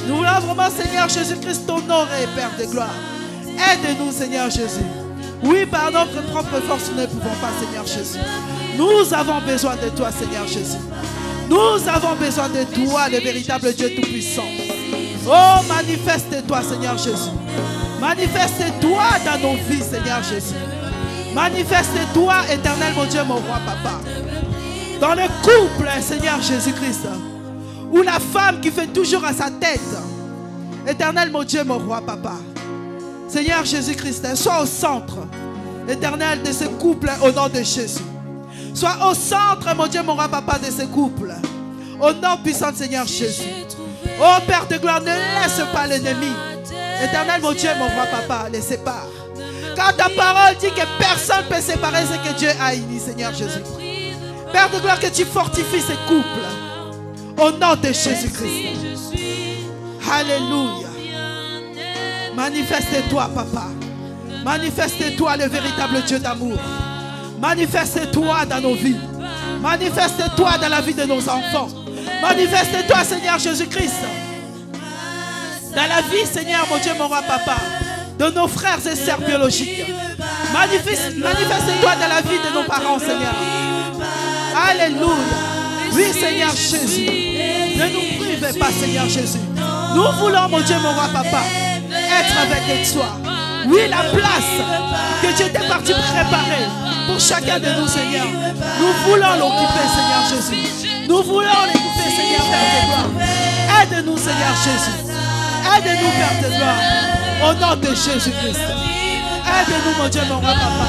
Nous voulons vraiment, Seigneur Jésus-Christ, t'honorer, Père de gloire. Aide-nous, Seigneur Jésus. Oui, par notre propre force, nous ne pouvons pas, Seigneur Jésus. Nous avons besoin de toi, Seigneur Jésus. Nous avons besoin de toi, le véritable Dieu Tout-Puissant. Oh, manifeste-toi, Seigneur Jésus. Manifeste-toi dans nos vies, Seigneur Jésus. Manifeste-toi, éternel, mon Dieu, mon roi, papa. Dans le couple, Seigneur Jésus-Christ, où la femme qui fait toujours à sa tête, éternel, mon Dieu, mon roi, papa. Seigneur Jésus-Christ, sois au centre, éternel, de ce couple au nom de Jésus. Sois au centre, mon Dieu, mon roi, papa, de ce couple. Au nom puissant de Seigneur Jésus. Oh Père de gloire, ne laisse pas l'ennemi, éternel, mon Dieu, mon roi, papa, les sépare. Car ta parole dit que personne ne peut séparer ce que Dieu a uni, Seigneur Jésus. Père de gloire, que tu fortifies ces couples. Au nom de Jésus-Christ. Alléluia. Manifeste-toi, papa. Manifeste-toi, le véritable Dieu d'amour. Manifeste-toi dans nos vies. Manifeste-toi dans la vie de nos enfants. Manifeste-toi, Seigneur Jésus-Christ. Dans la vie, Seigneur, mon Dieu, mon roi, papa, de nos frères et sœurs biologiques. Manifeste-toi dans la vie de nos parents, Seigneur. Alléluia. Oui, Seigneur Jésus. Ne nous privez pas, Seigneur Jésus. Nous voulons, mon Dieu, mon roi, papa, être avec toi. Oui, la place que Dieu t'est parti préparer pour chacun de nous, Seigneur. Nous voulons l'occuper, Seigneur Jésus. Nous voulons l'occuper, Seigneur, Père de gloire. Aide-nous, Seigneur Jésus. Aide-nous, Père de gloire. Au nom de Jésus-Christ. Aide-nous, mon Dieu, mon roi, papa,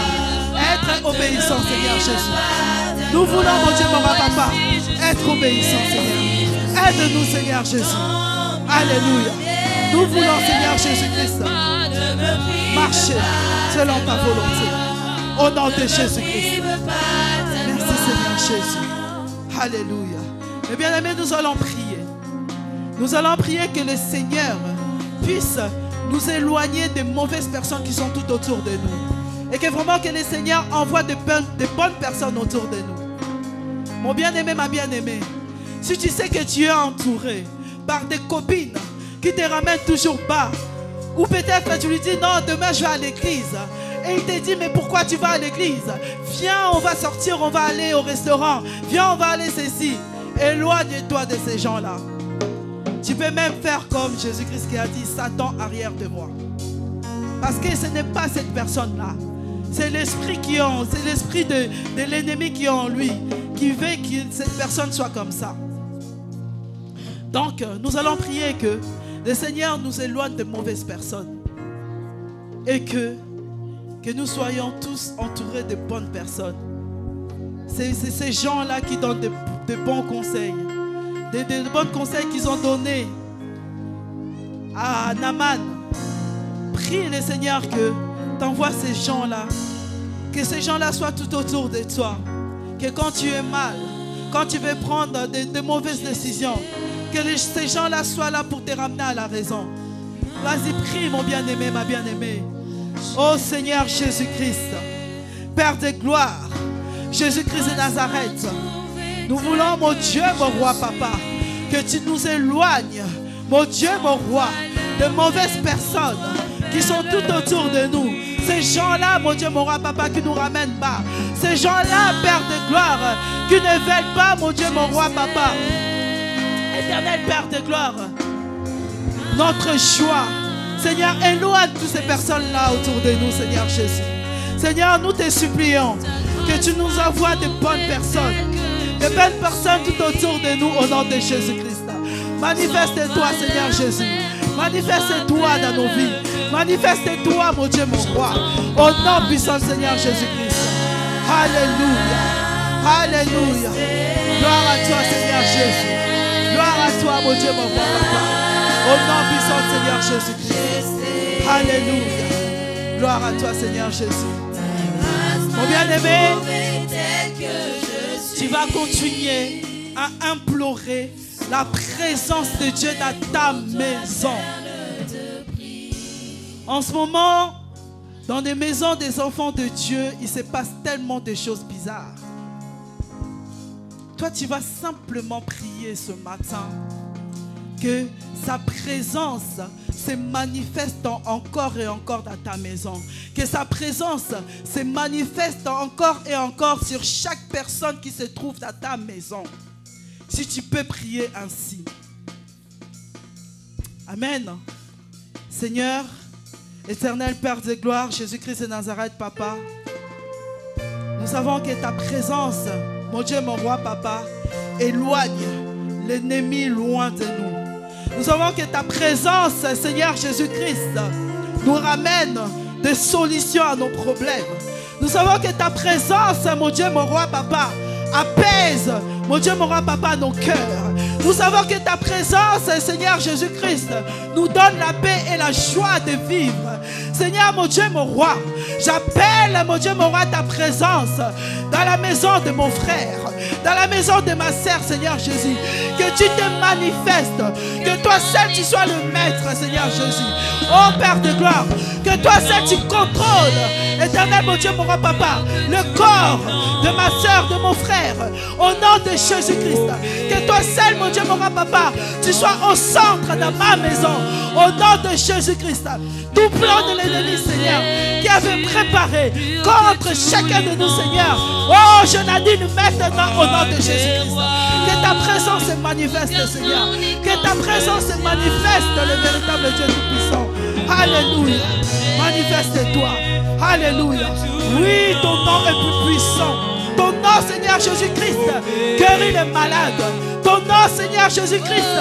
à être obéissant, Seigneur Jésus. Nous voulons, mon Dieu, mon roi, papa, être obéissant, Seigneur. Aide-nous, Seigneur Jésus. Alléluia. Nous voulons, Seigneur Jésus-Christ, marcher selon ta volonté. Au nom de Jésus-Christ. Merci, Seigneur Jésus. Alléluia. Et bien aimés, nous allons prier. Nous allons prier que le Seigneur puisse nous éloigner des mauvaises personnes qui sont tout autour de nous. Et que vraiment que le Seigneur envoie de bonnes personnes autour de nous. Mon bien-aimé, ma bien-aimée, si tu sais que tu es entouré par des copines qui te ramènent toujours bas, ou peut-être tu lui dis non, demain je vais à l'église, et il te dit mais pourquoi tu vas à l'église? Viens, on va sortir, on va aller au restaurant, viens, on va aller ceci. Éloigne-toi de ces gens-là. Tu peux même faire comme Jésus-Christ qui a dit Satan arrière de moi. Parce que ce n'est pas cette personne-là. C'est l'esprit qui ont, c'est l'esprit de l'ennemi qui est en lui, qui veut que cette personne soit comme ça. Donc, nous allons prier que le Seigneur nous éloigne de mauvaises personnes. Et que nous soyons tous entourés de bonnes personnes. C'est ces gens-là qui donnent de bons conseils. De bons conseils qu'ils ont donnés à Naaman. Prie le Seigneur que tu envoies ces gens-là. Que ces gens-là soient tout autour de toi. Que quand tu es mal, quand tu veux prendre de mauvaises décisions, que ces gens-là soient là pour te ramener à la raison. Vas-y, prie mon bien-aimé, ma bien-aimée. Oh Seigneur Jésus-Christ, Père de gloire, Jésus-Christ de Nazareth, nous voulons, mon Dieu, mon roi, papa, que tu nous éloignes, mon Dieu, mon roi, de mauvaises personnes qui sont tout autour de nous. Ces gens-là, mon Dieu, mon roi, papa, qui nous ramènent bas. Ces gens-là, Père de gloire, qui ne veulent pas, mon Dieu, mon roi, papa, éternel Père de gloire, notre choix. Seigneur, éloigne toutes ces personnes-là autour de nous, Seigneur Jésus. Seigneur, nous te supplions que tu nous envoies de bonnes personnes. De bonnes personnes tout autour de nous au nom de Jésus-Christ. Manifeste-toi, Seigneur Jésus. Manifeste-toi dans nos vies. Manifeste-toi, mon Dieu, mon roi. Au nom puissant, Seigneur Jésus-Christ. Alléluia. Alléluia. Gloire à toi, Seigneur Jésus. Gloire à toi, mon Dieu, mon roi, papa. Au nom puissant, Seigneur Jésus-Christ. Alléluia. Gloire à toi, Seigneur Jésus. Mon bien-aimé, tu vas continuer à implorer la présence de Dieu dans ta maison. En ce moment, dans les maisons des enfants de Dieu, il se passe tellement de choses bizarres. Toi, tu vas simplement prier ce matin que sa présence se manifeste encore et encore dans ta maison. Que sa présence se manifeste encore et encore sur chaque personne qui se trouve dans ta maison. Si tu peux prier ainsi. Amen. Seigneur, éternel Père de gloire, Jésus-Christ de Nazareth, Papa, nous savons que ta présence, mon Dieu, mon roi, Papa, éloigne l'ennemi loin de nous. Nous savons que ta présence, Seigneur Jésus-Christ, nous ramène des solutions à nos problèmes. Nous savons que ta présence, mon Dieu, mon roi, Papa, apaise, mon Dieu, mon roi, Papa, nos cœurs. Nous savons que ta présence, Seigneur Jésus-Christ, nous donne la paix et la joie de vivre. Seigneur, mon Dieu, mon roi, j'appelle, mon Dieu, mon roi, ta présence dans la maison de mon frère, dans la maison de ma sœur, Seigneur Jésus. Que tu te manifestes, que toi seul tu sois le maître, Seigneur Jésus. Oh Père de gloire, que toi seul tu contrôles, éternel, mon Dieu, mon roi, Papa, le corps de ma sœur, de mon frère, au nom de Jésus-Christ. Que toi seul, mon Dieu, mon roi, Papa, tu sois au centre de ma maison, au nom de Jésus-Christ. Tout plan de l'ennemi, Seigneur, qui avait préparé contre chacun de nous, Seigneur. Oh, je l'adine maintenant au nom de Jésus-Christ. Que ta présence se manifeste, Seigneur. Que ta présence se manifeste, le véritable Dieu Tout-Puissant. Alléluia. Manifeste-toi. Alléluia. Oui, ton nom est plus puissant. Ton nom, Seigneur Jésus-Christ, guérit les malades. Ton nom, Seigneur Jésus-Christ,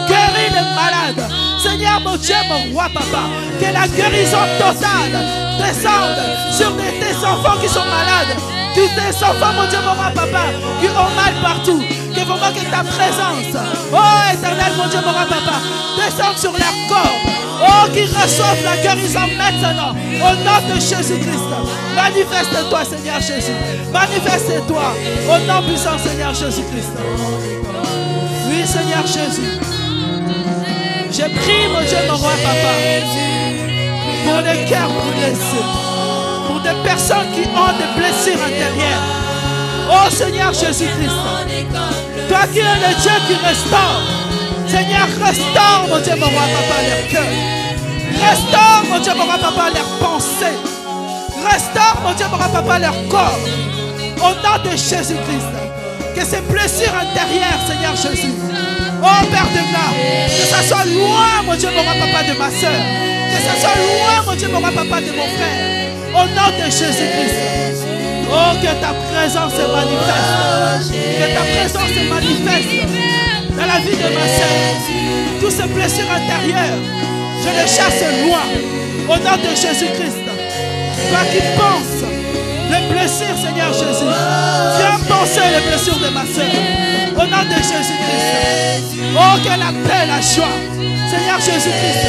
guérit les malades. Seigneur, mon Dieu, mon roi, Papa, que la guérison totale descende sur tes enfants qui sont malades. Tous tes enfants, mon Dieu, mon roi, Papa, qui ont mal partout. Que vraiment que ta présence, oh éternel, mon Dieu, mon roi, Papa, descende sur leur corps. Oh, qui reçoivent la guérison maintenant. Au nom de Jésus-Christ. Manifeste-toi, Seigneur Jésus. Manifeste-toi. Au nom puissant, Seigneur Jésus-Christ. Oui, Seigneur Jésus. Je prie, mon Dieu, mon roi, Papa, pour les cœurs blessés, pour des personnes qui ont des blessures intérieures. Oh Seigneur Jésus-Christ, toi qui es le Dieu qui restaure, Seigneur, restaure, mon Dieu, mon roi, Papa, leur cœur. Restaure, mon Dieu, mon roi, Papa, leurs pensées. Restaure, mon Dieu, mon roi, Papa, leur corps. Au nom de Jésus-Christ, que ces blessures intérieures, Seigneur Jésus, oh Père de gloire, que ça soit loin, mon Dieu, mon roi, Papa, de ma soeur. Que ça soit loin, mon Dieu, mon roi, Papa, de mon frère. Au nom de Jésus-Christ. Oh, que ta présence se manifeste. Que ta présence se manifeste dans la vie de ma soeur. Toutes ces blessures intérieures, je les chasse loin. Au nom de Jésus-Christ. Toi qui penses les blessures, Seigneur Jésus, viens penser les blessures de ma soeur. Au nom de Jésus-Christ. Oh, que la paix, la joie, Seigneur Jésus-Christ,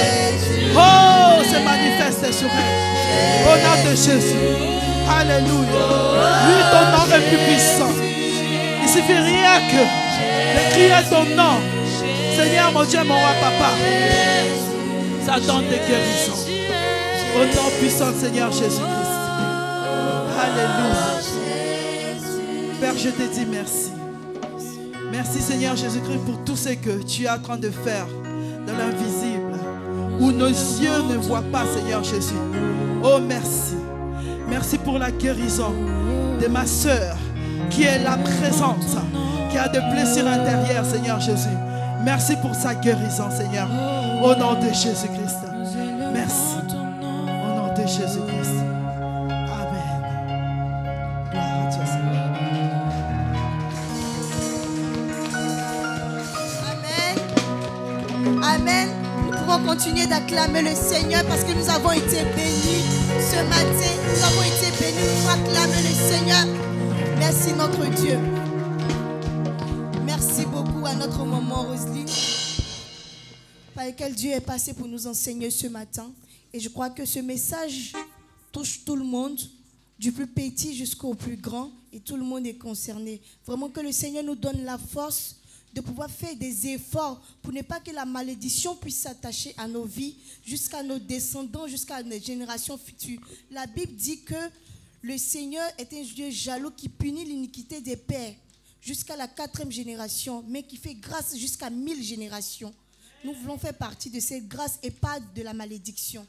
oh, se manifeste sur elle. Au nom de Jésus. Alléluia. Oui, ton nom est plus puissant. Il ne suffit rien que de crier ton nom. Seigneur, mon Dieu, mon roi, Papa, ça donne des guérisons. Au nom puissant, Seigneur Jésus-Christ. Alléluia. Père, je te dis merci. Merci, Seigneur Jésus-Christ, pour tout ce que tu es en train de faire dans l'invisible, où nos yeux ne voient pas, Seigneur Jésus. Oh, merci. Merci pour la guérison de ma soeur qui est là présente, qui a des blessures intérieures, Seigneur Jésus. Merci pour sa guérison, Seigneur. Au nom de Jésus-Christ. Merci. Au nom de Jésus-Christ. Amen. Gloire à toi, Seigneur. Amen. Amen. Nous pouvons continuer d'acclamer le Seigneur parce que nous avons été bénis ce matin. Nous avons été bénis. Nous pouvons acclamer le Seigneur. Merci notre Dieu. Merci beaucoup à notre maman Roselyne par lequel Dieu est passé pour nous enseigner ce matin. Et je crois que ce message touche tout le monde, du plus petit jusqu'au plus grand, et tout le monde est concerné. Vraiment que le Seigneur nous donne la force de pouvoir faire des efforts pour ne pas que la malédiction puisse s'attacher à nos vies, jusqu'à nos descendants, jusqu'à nos générations futures. La Bible dit que le Seigneur est un Dieu jaloux qui punit l'iniquité des pères jusqu'à la 4e génération, mais qui fait grâce jusqu'à 1000 générations. Nous voulons faire partie de cette grâce et pas de la malédiction.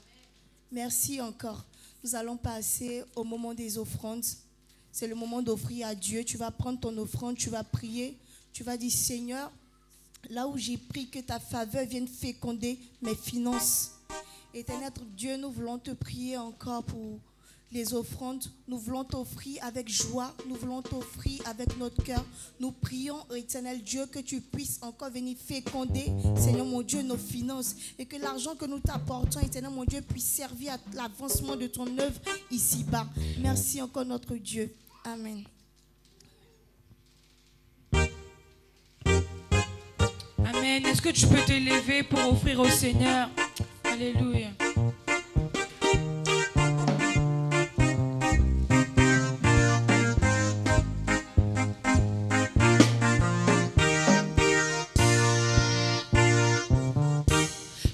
Merci encore. Nous allons passer au moment des offrandes. C'est le moment d'offrir à Dieu. Tu vas prendre ton offrande, tu vas prier. Tu vas dire, Seigneur, là où j'ai pris, que ta faveur vienne féconder mes finances. Éternel Dieu, nous voulons te prier encore pour les offrandes. Nous voulons t'offrir avec joie. Nous voulons t'offrir avec notre cœur. Nous prions, Éternel Dieu, que tu puisses encore venir féconder, Seigneur mon Dieu, nos finances. Et que l'argent que nous t'apportons, Éternel mon Dieu, puisse servir à l'avancement de ton œuvre ici-bas. Merci encore notre Dieu. Amen. Amen. Est-ce que tu peux te lever pour offrir au Seigneur? Alléluia.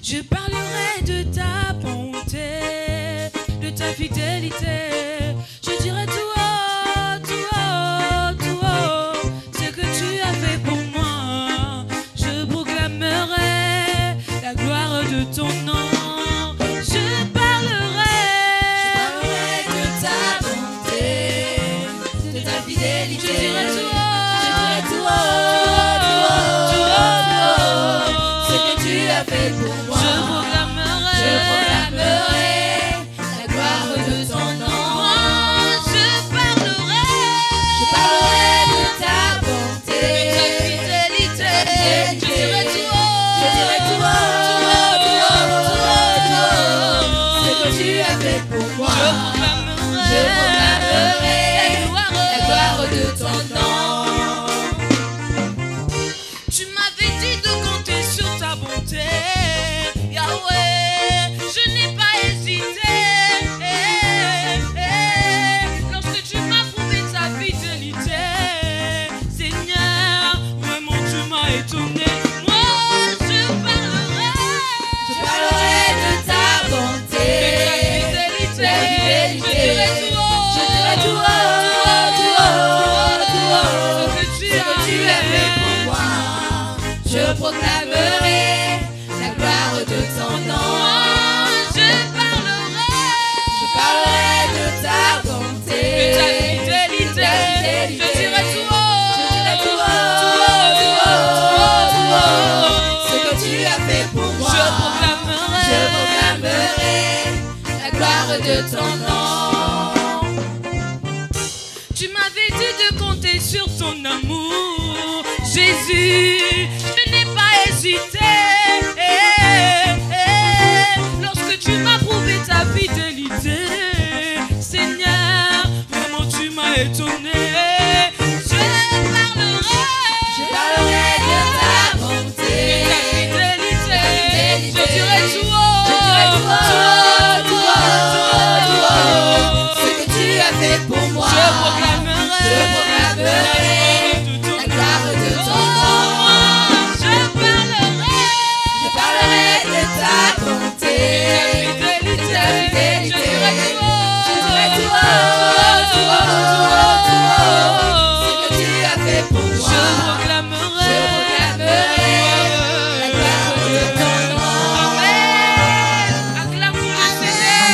Je parlerai de ta bonté, de ta fidélité. Je dirai tout haut, tout haut, tout haut, ce que tu as fait pour moi. Je proclamerai la gloire de ton nom. Je parlerai de ta bonté, de ta fidélité. Je dirai tout haut, tout haut, tout haut, tout haut, ce que tu as fait pour moi. Je proclamerai la gloire de ton nom. Je parlerai de ta bonté, de ta fidélité. Je dirai tout haut, tout haut, ce que tu as fait pour moi. Je proclamerai la gloire de ton nom. Tu m'avais dit de compter sur ta bonté, Yahweh, je n'ai pas hésité. Lorsque tu m'as prouvé ta fidélité, Seigneur, vraiment tu m'as étonné. Moi, je parlerai de ta bonté, de ta fidélité. Je dirai tout haut, tout haut, tout haut, ce que tu as fait pour moi. Je proclamerai la gloire de ton nom. Je parlerai de ta bonté, de ta fidélité. Je dirai tout haut, tout haut, ce que tu as fait pour moi. Je proclamerai la gloire de ton nom. Tu m'avais dit de compter sur ton amour, Jésus. Je n'ai pas hésité. Lorsque tu m'as prouvé ta fidélité, Seigneur, vraiment tu m'as étonné. Je parlerai de ta bonté, de ta fidélité. Je dirai tout haut, tout haut, ce que tu as fait pour moi. Je proclamerai la gloire de ton nom. Je parlerai de ta bonté, de ta fidélité. Je dirai tout haut, tout haut, ce que tu as fait pour moi. Je proclamerai la gloire de ton nom. Amen. Acclame pour le Seigneur.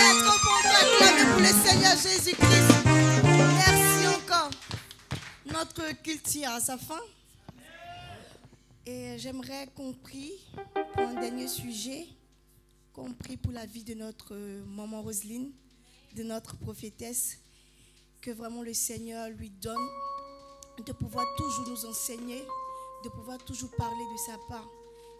Est-ce qu'on peut acclamer pour le Seigneur Jésus-Christ? Merci encore. Notre culte tire à sa fin. Et j'aimerais qu'on prie pour un dernier sujet, qu'on prie pour la vie de notre maman Roselyne, de notre prophétesse, que vraiment le Seigneur lui donne de pouvoir toujours nous enseigner, de pouvoir toujours parler de sa part.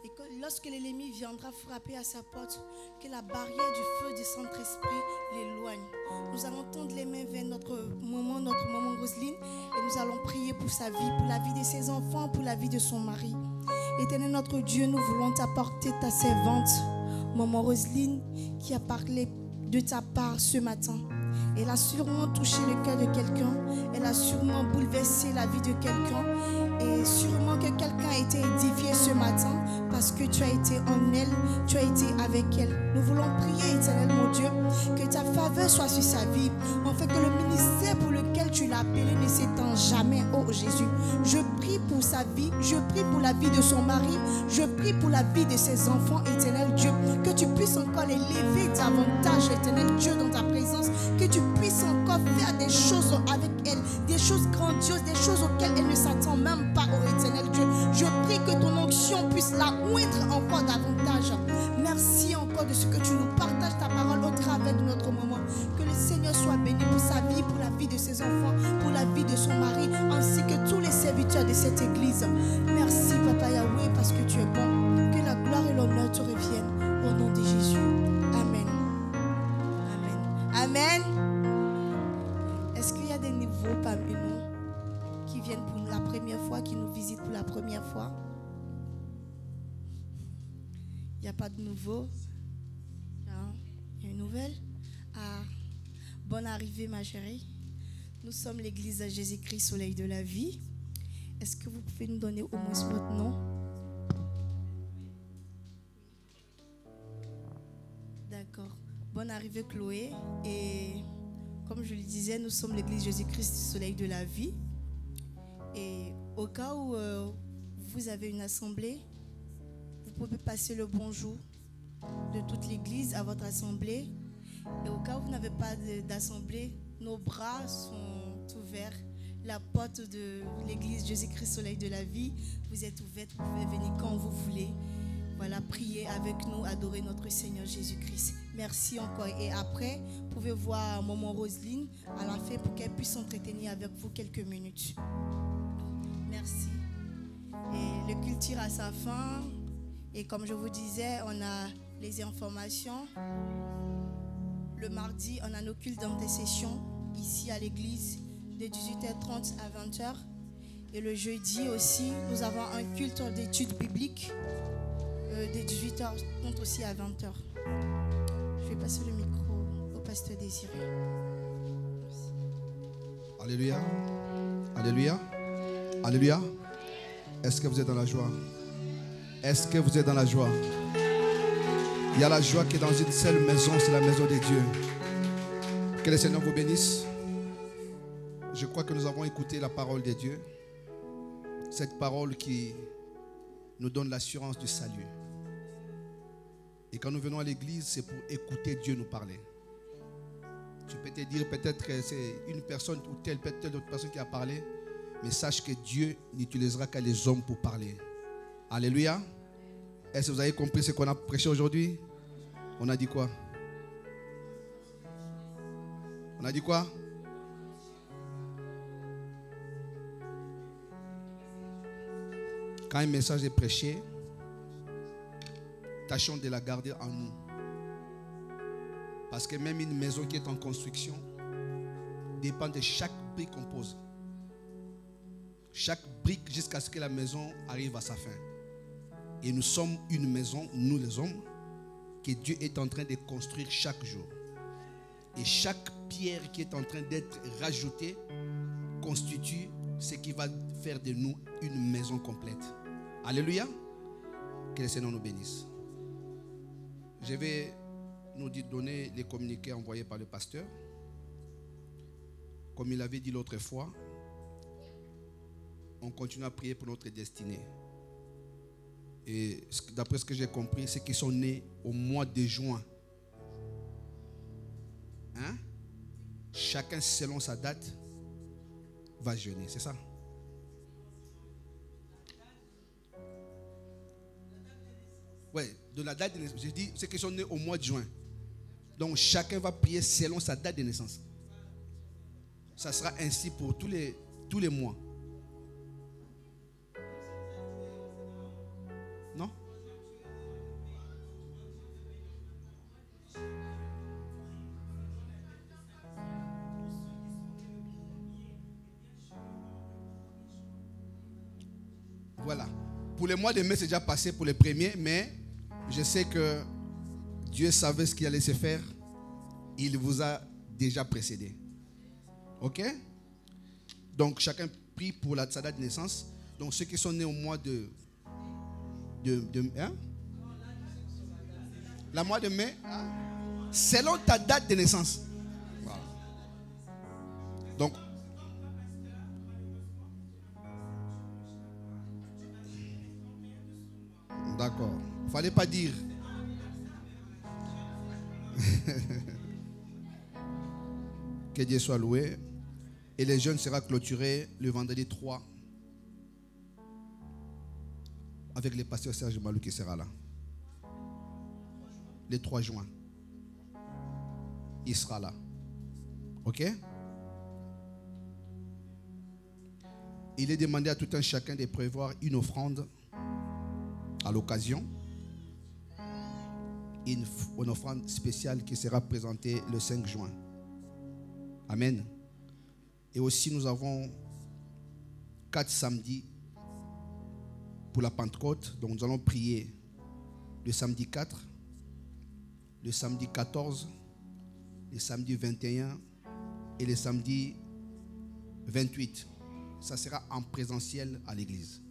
Et que lorsque l'ennemi viendra frapper à sa porte, que la barrière du feu du Saint-Esprit l'éloigne. Nous allons tendre les mains vers notre maman Roselyne, et nous allons prier pour sa vie, pour la vie de ses enfants, pour la vie de son mari. Éternel notre Dieu, nous voulons t'apporter ta servante, maman Roselyne, qui a parlé de ta part ce matin. Elle a sûrement touché le cœur de quelqu'un. Elle a sûrement bouleversé la vie de quelqu'un. Et sûrement que quelqu'un a été édifié ce matin parce que tu as été en elle, tu as été avec elle. Nous voulons prier, Éternel mon Dieu, que ta faveur soit sur sa vie. En fait, que le ministère pour lequel tu l'as appelé ne s'étend jamais, oh Jésus. Je prie pour sa vie, je prie pour la vie de son mari, je prie pour la vie de ses enfants, Éternel Dieu. Que tu puisses encore les lever davantage, Éternel Dieu, dans ta présence. Que tu puisses encore faire des choses avec elle, des choses grandioses, des choses auxquelles elle ne s'attend même pas, oh Éternel Dieu. Je prie que ton onction puisse la oindre encore davantage. Merci encore de ce que tu nous partages ta parole au travers de notre moment. Que le Seigneur soit béni pour sa vie, pour la vie de ses enfants, pour la vie de son mari, ainsi que tous les serviteurs de cette église. Merci Papa Yahweh parce que tu es bon. Que la gloire et l'honneur te reviennent au nom de Jésus. Amen. Amen. Amen. Est-ce qu'il y a des nouveaux parmi nous qui viennent pour la première fois, qui nous visitent pour la première fois? Il n'y a pas de nouveau? Il y a une nouvelle? Ah, bonne arrivée ma chérie. Nous sommes l'église de Jésus-Christ, Soleil de la vie. Est-ce que vous pouvez nous donner au moins votre nom? D'accord. Bonne arrivée Chloé. Et comme je le disais, nous sommes l'église Jésus-Christ, Soleil de la vie. Et au cas où vous avez une assemblée, vous pouvez passer le bonjour de toute l'église à votre assemblée. Et au cas où vous n'avez pas d'assemblée, nos bras sont ouverts. La porte de l'église Jésus-Christ Soleil de la vie vous est ouverte. Vous pouvez venir quand vous voulez. Voilà, prier avec nous, adorer notre Seigneur Jésus-Christ. Merci encore. Et après, vous pouvez voir maman Roselyne à la fin pour qu'elle puisse s'entretenir avec vous quelques minutes. Merci. Et le culte tire à sa fin. Et comme je vous disais, on a les informations. Le mardi, on a nos cultes d'intercession ici à l'église de 18h30 à 20h. Et le jeudi aussi, nous avons un culte d'études bibliques de 18h30 aussi à 20h. Je vais passer le micro au pasteur Désiré. Merci. Alléluia. Alléluia. Alléluia. Est-ce que vous êtes dans la joie? Est-ce que vous êtes dans la joie? Il y a la joie qui est dans une seule maison, c'est la maison de Dieu. Que le Seigneur vous bénisse. Je crois que nous avons écouté la parole de Dieu. Cette parole qui nous donne l'assurance du salut. Et quand nous venons à l'église, c'est pour écouter Dieu nous parler. Tu peux te dire peut-être que c'est une personne ou telle autre personne qui a parlé, mais sache que Dieu n'utilisera que les hommes pour parler. Alléluia. Est-ce que vous avez compris ce qu'on a prêché aujourd'hui? On a dit quoi? On a dit quoi? Quand un message est prêché, tâchons de la garder en nous. Parce que même une maison qui est en construction dépend de chaque brique qu'on pose. Chaque brique jusqu'à ce que la maison arrive à sa fin. Et nous sommes une maison, nous les hommes, que Dieu est en train de construire chaque jour. Et chaque pierre qui est en train d'être rajoutée constitue ce qui va faire de nous une maison complète. Alléluia. Que le Seigneur nous bénisse. Je vais nous donner les communiqués envoyés par le pasteur. Comme il avait dit l'autre fois, on continue à prier pour notre destinée. Et d'après ce que j'ai compris, c'est qu'ils sont nés au mois de juin. Hein? Chacun selon sa date va jeûner, c'est ça? Oui, de la date de naissance. J'ai dit, c'est qu'ils sont nés au mois de juin. Donc chacun va prier selon sa date de naissance. Ça sera ainsi pour tous les mois. Non? Voilà. Pour le mois de mai, c'est déjà passé pour les premiers, mais je sais que Dieu savait ce qu'il allait se faire. Il vous a déjà précédé. Ok? Donc, chacun prie pour sa date de naissance. Donc, ceux qui sont nés au mois de hein? La mois de mai, hein? Selon ta date de naissance. Voilà. Donc, d'accord. Il ne fallait pas dire. Que Dieu soit loué. Et les jeûnes sera clôturé le vendredi 3 avec le pasteur Serge Malou qui sera là. Le 3 juin. Il sera là. Ok? Il est demandé à tout un chacun de prévoir une offrande à l'occasion. Une offrande spéciale qui sera présentée le 5 juin. Amen. Et aussi nous avons 4 samedis pour la Pentecôte. Donc nous allons prier le samedi 4, le samedi 14, le samedi 21 et le samedi 28. Ça sera en présentiel à l'église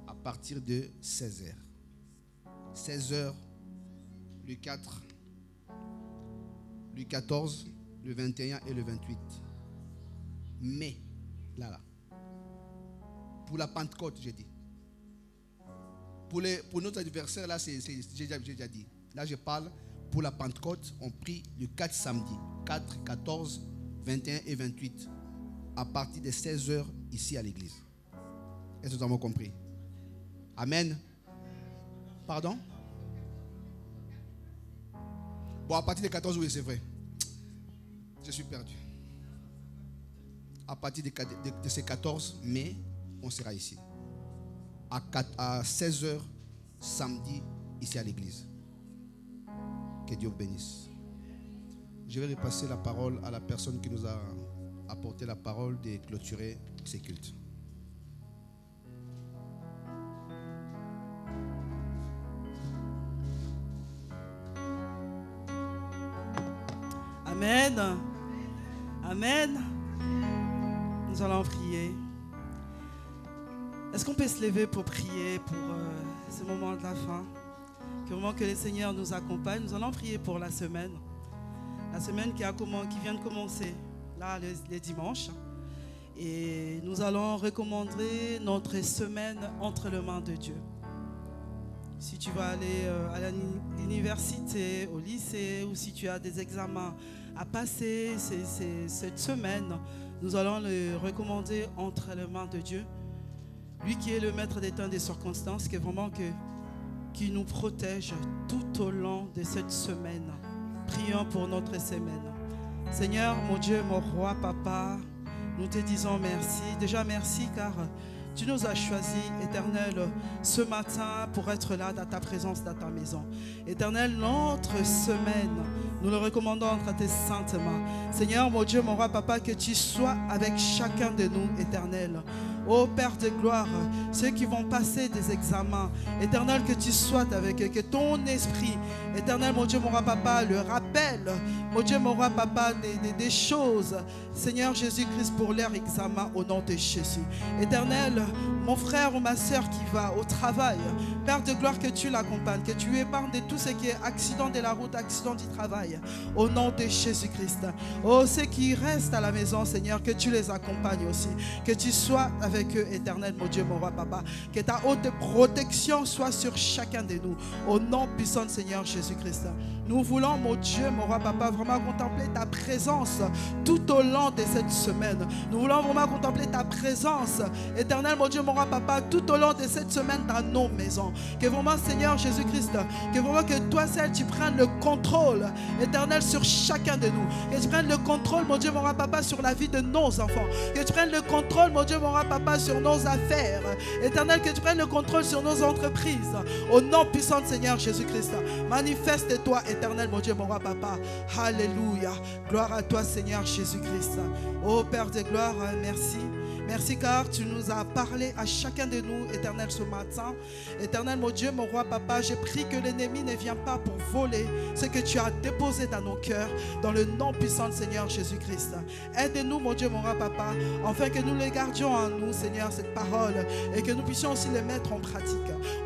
à partir de 16h. 16h le 4, le 14, le 21 et le 28. Mais, là. Pour la Pentecôte, j'ai dit. Pour notre anniversaire, là, j'ai déjà dit. Là, je parle pour la Pentecôte, on prie le 4 samedi. 4, 14, 21 et 28. À partir de 16h ici à l'église. Est-ce que nous avons compris? Amen. Pardon? Bon, à partir de 14, oui, c'est vrai. Je suis perdu. À partir de ces 14 mai, on sera ici. À 16h, samedi, ici à l'église. Que Dieu vous bénisse. Je vais repasser la parole à la personne qui nous a apporté la parole de clôturer ces cultes. Amen. Amen. Nous allons prier. Est-ce qu'on peut se lever pour prier pour ce moment de la fin? Que moment que le Seigneur nous accompagne. Nous allons prier pour la semaine. La semaine qui vient de commencer, là, les dimanches. Et nous allons recommander notre semaine entre les mains de Dieu. Si tu vas aller à l'université, au lycée, ou si tu as des examens à passer cette semaine, nous allons le recommander entre les mains de Dieu. Lui qui est le maître des temps et des circonstances, qui est vraiment qui nous protège tout au long de cette semaine. Prions pour notre semaine. Seigneur, mon Dieu, mon roi, papa, nous te disons merci. Déjà merci car tu nous as choisis, Éternel, ce matin pour être là dans ta présence, dans ta maison. Éternel, notre semaine, nous le recommandons entre tes saintes mains. Seigneur, mon Dieu, mon roi, papa, que tu sois avec chacun de nous, Éternel. Ô Père de gloire, ceux qui vont passer des examens, Éternel, que tu sois avec eux, que ton esprit, Éternel, mon Dieu, mon roi, papa, le rappelle, mon Dieu, mon roi, papa, des choses, Seigneur Jésus-Christ, pour leur examen au nom de Jésus. Éternel, mon frère ou ma soeur qui va au travail, Père de gloire, que tu l'accompagnes, que tu épargnes de tout ce qui est accident de la route, accident du travail, au nom de Jésus-Christ. Oh, ceux qui restent à la maison, Seigneur, que tu les accompagnes aussi, que tu sois avec eux, Éternel, mon Dieu, mon roi, papa, que ta haute protection soit sur chacun de nous, au nom puissant de Seigneur Jésus-Christ. Nous voulons, mon Dieu, mon roi, papa, vraiment contempler ta présence tout au long de cette semaine. Nous voulons vraiment contempler ta présence, Éternel, mon Dieu, mon roi, papa, tout au long de cette semaine dans nos maisons. Que vraiment, Seigneur Jésus-Christ, que vraiment que toi seul, tu prennes le contrôle, Éternel, sur chacun de nous. Que tu prennes le contrôle, mon Dieu, mon roi, papa, sur la vie de nos enfants. Que tu prennes le contrôle, mon Dieu, mon roi, papa, sur nos affaires. Éternel, que tu prennes le contrôle sur nos entreprises. Au nom puissant de Seigneur Jésus-Christ. Manifeste-toi, Éternel, mon Dieu, mon roi, papa. Alléluia. Gloire à toi, Seigneur Jésus-Christ. Oh Père de gloire, merci. Merci car tu nous as parlé à chacun de nous, Éternel, ce matin. Éternel, mon Dieu, mon roi, papa, j'ai pris que l'ennemi ne vienne pas pour voler ce que tu as déposé dans nos cœurs, dans le nom puissant de Seigneur Jésus-Christ. Aide-nous, mon Dieu, mon roi, papa, afin que nous les gardions en nous, Seigneur, cette parole, et que nous puissions aussi les mettre en pratique.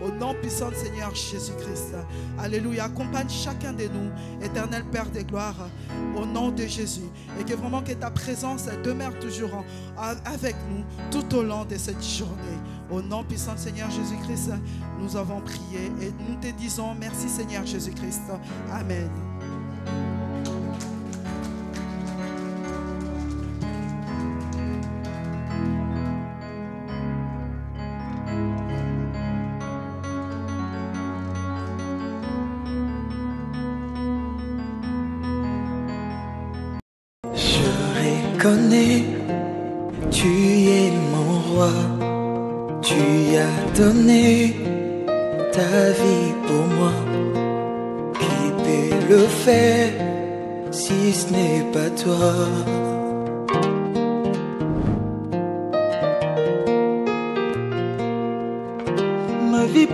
Au nom puissant de Seigneur Jésus-Christ. Alléluia. Accompagne chacun de nous, Éternel Père des gloires, au nom de Jésus. Et que vraiment que ta présence demeure toujours avec nous tout au long de cette journée. Au nom puissant de Seigneur Jésus-Christ, nous avons prié et nous te disons merci Seigneur Jésus-Christ. Amen. Connais, tu es mon roi, tu as donné ta vie pour moi. Qui peut le faire si ce n'est pas toi? Ma vie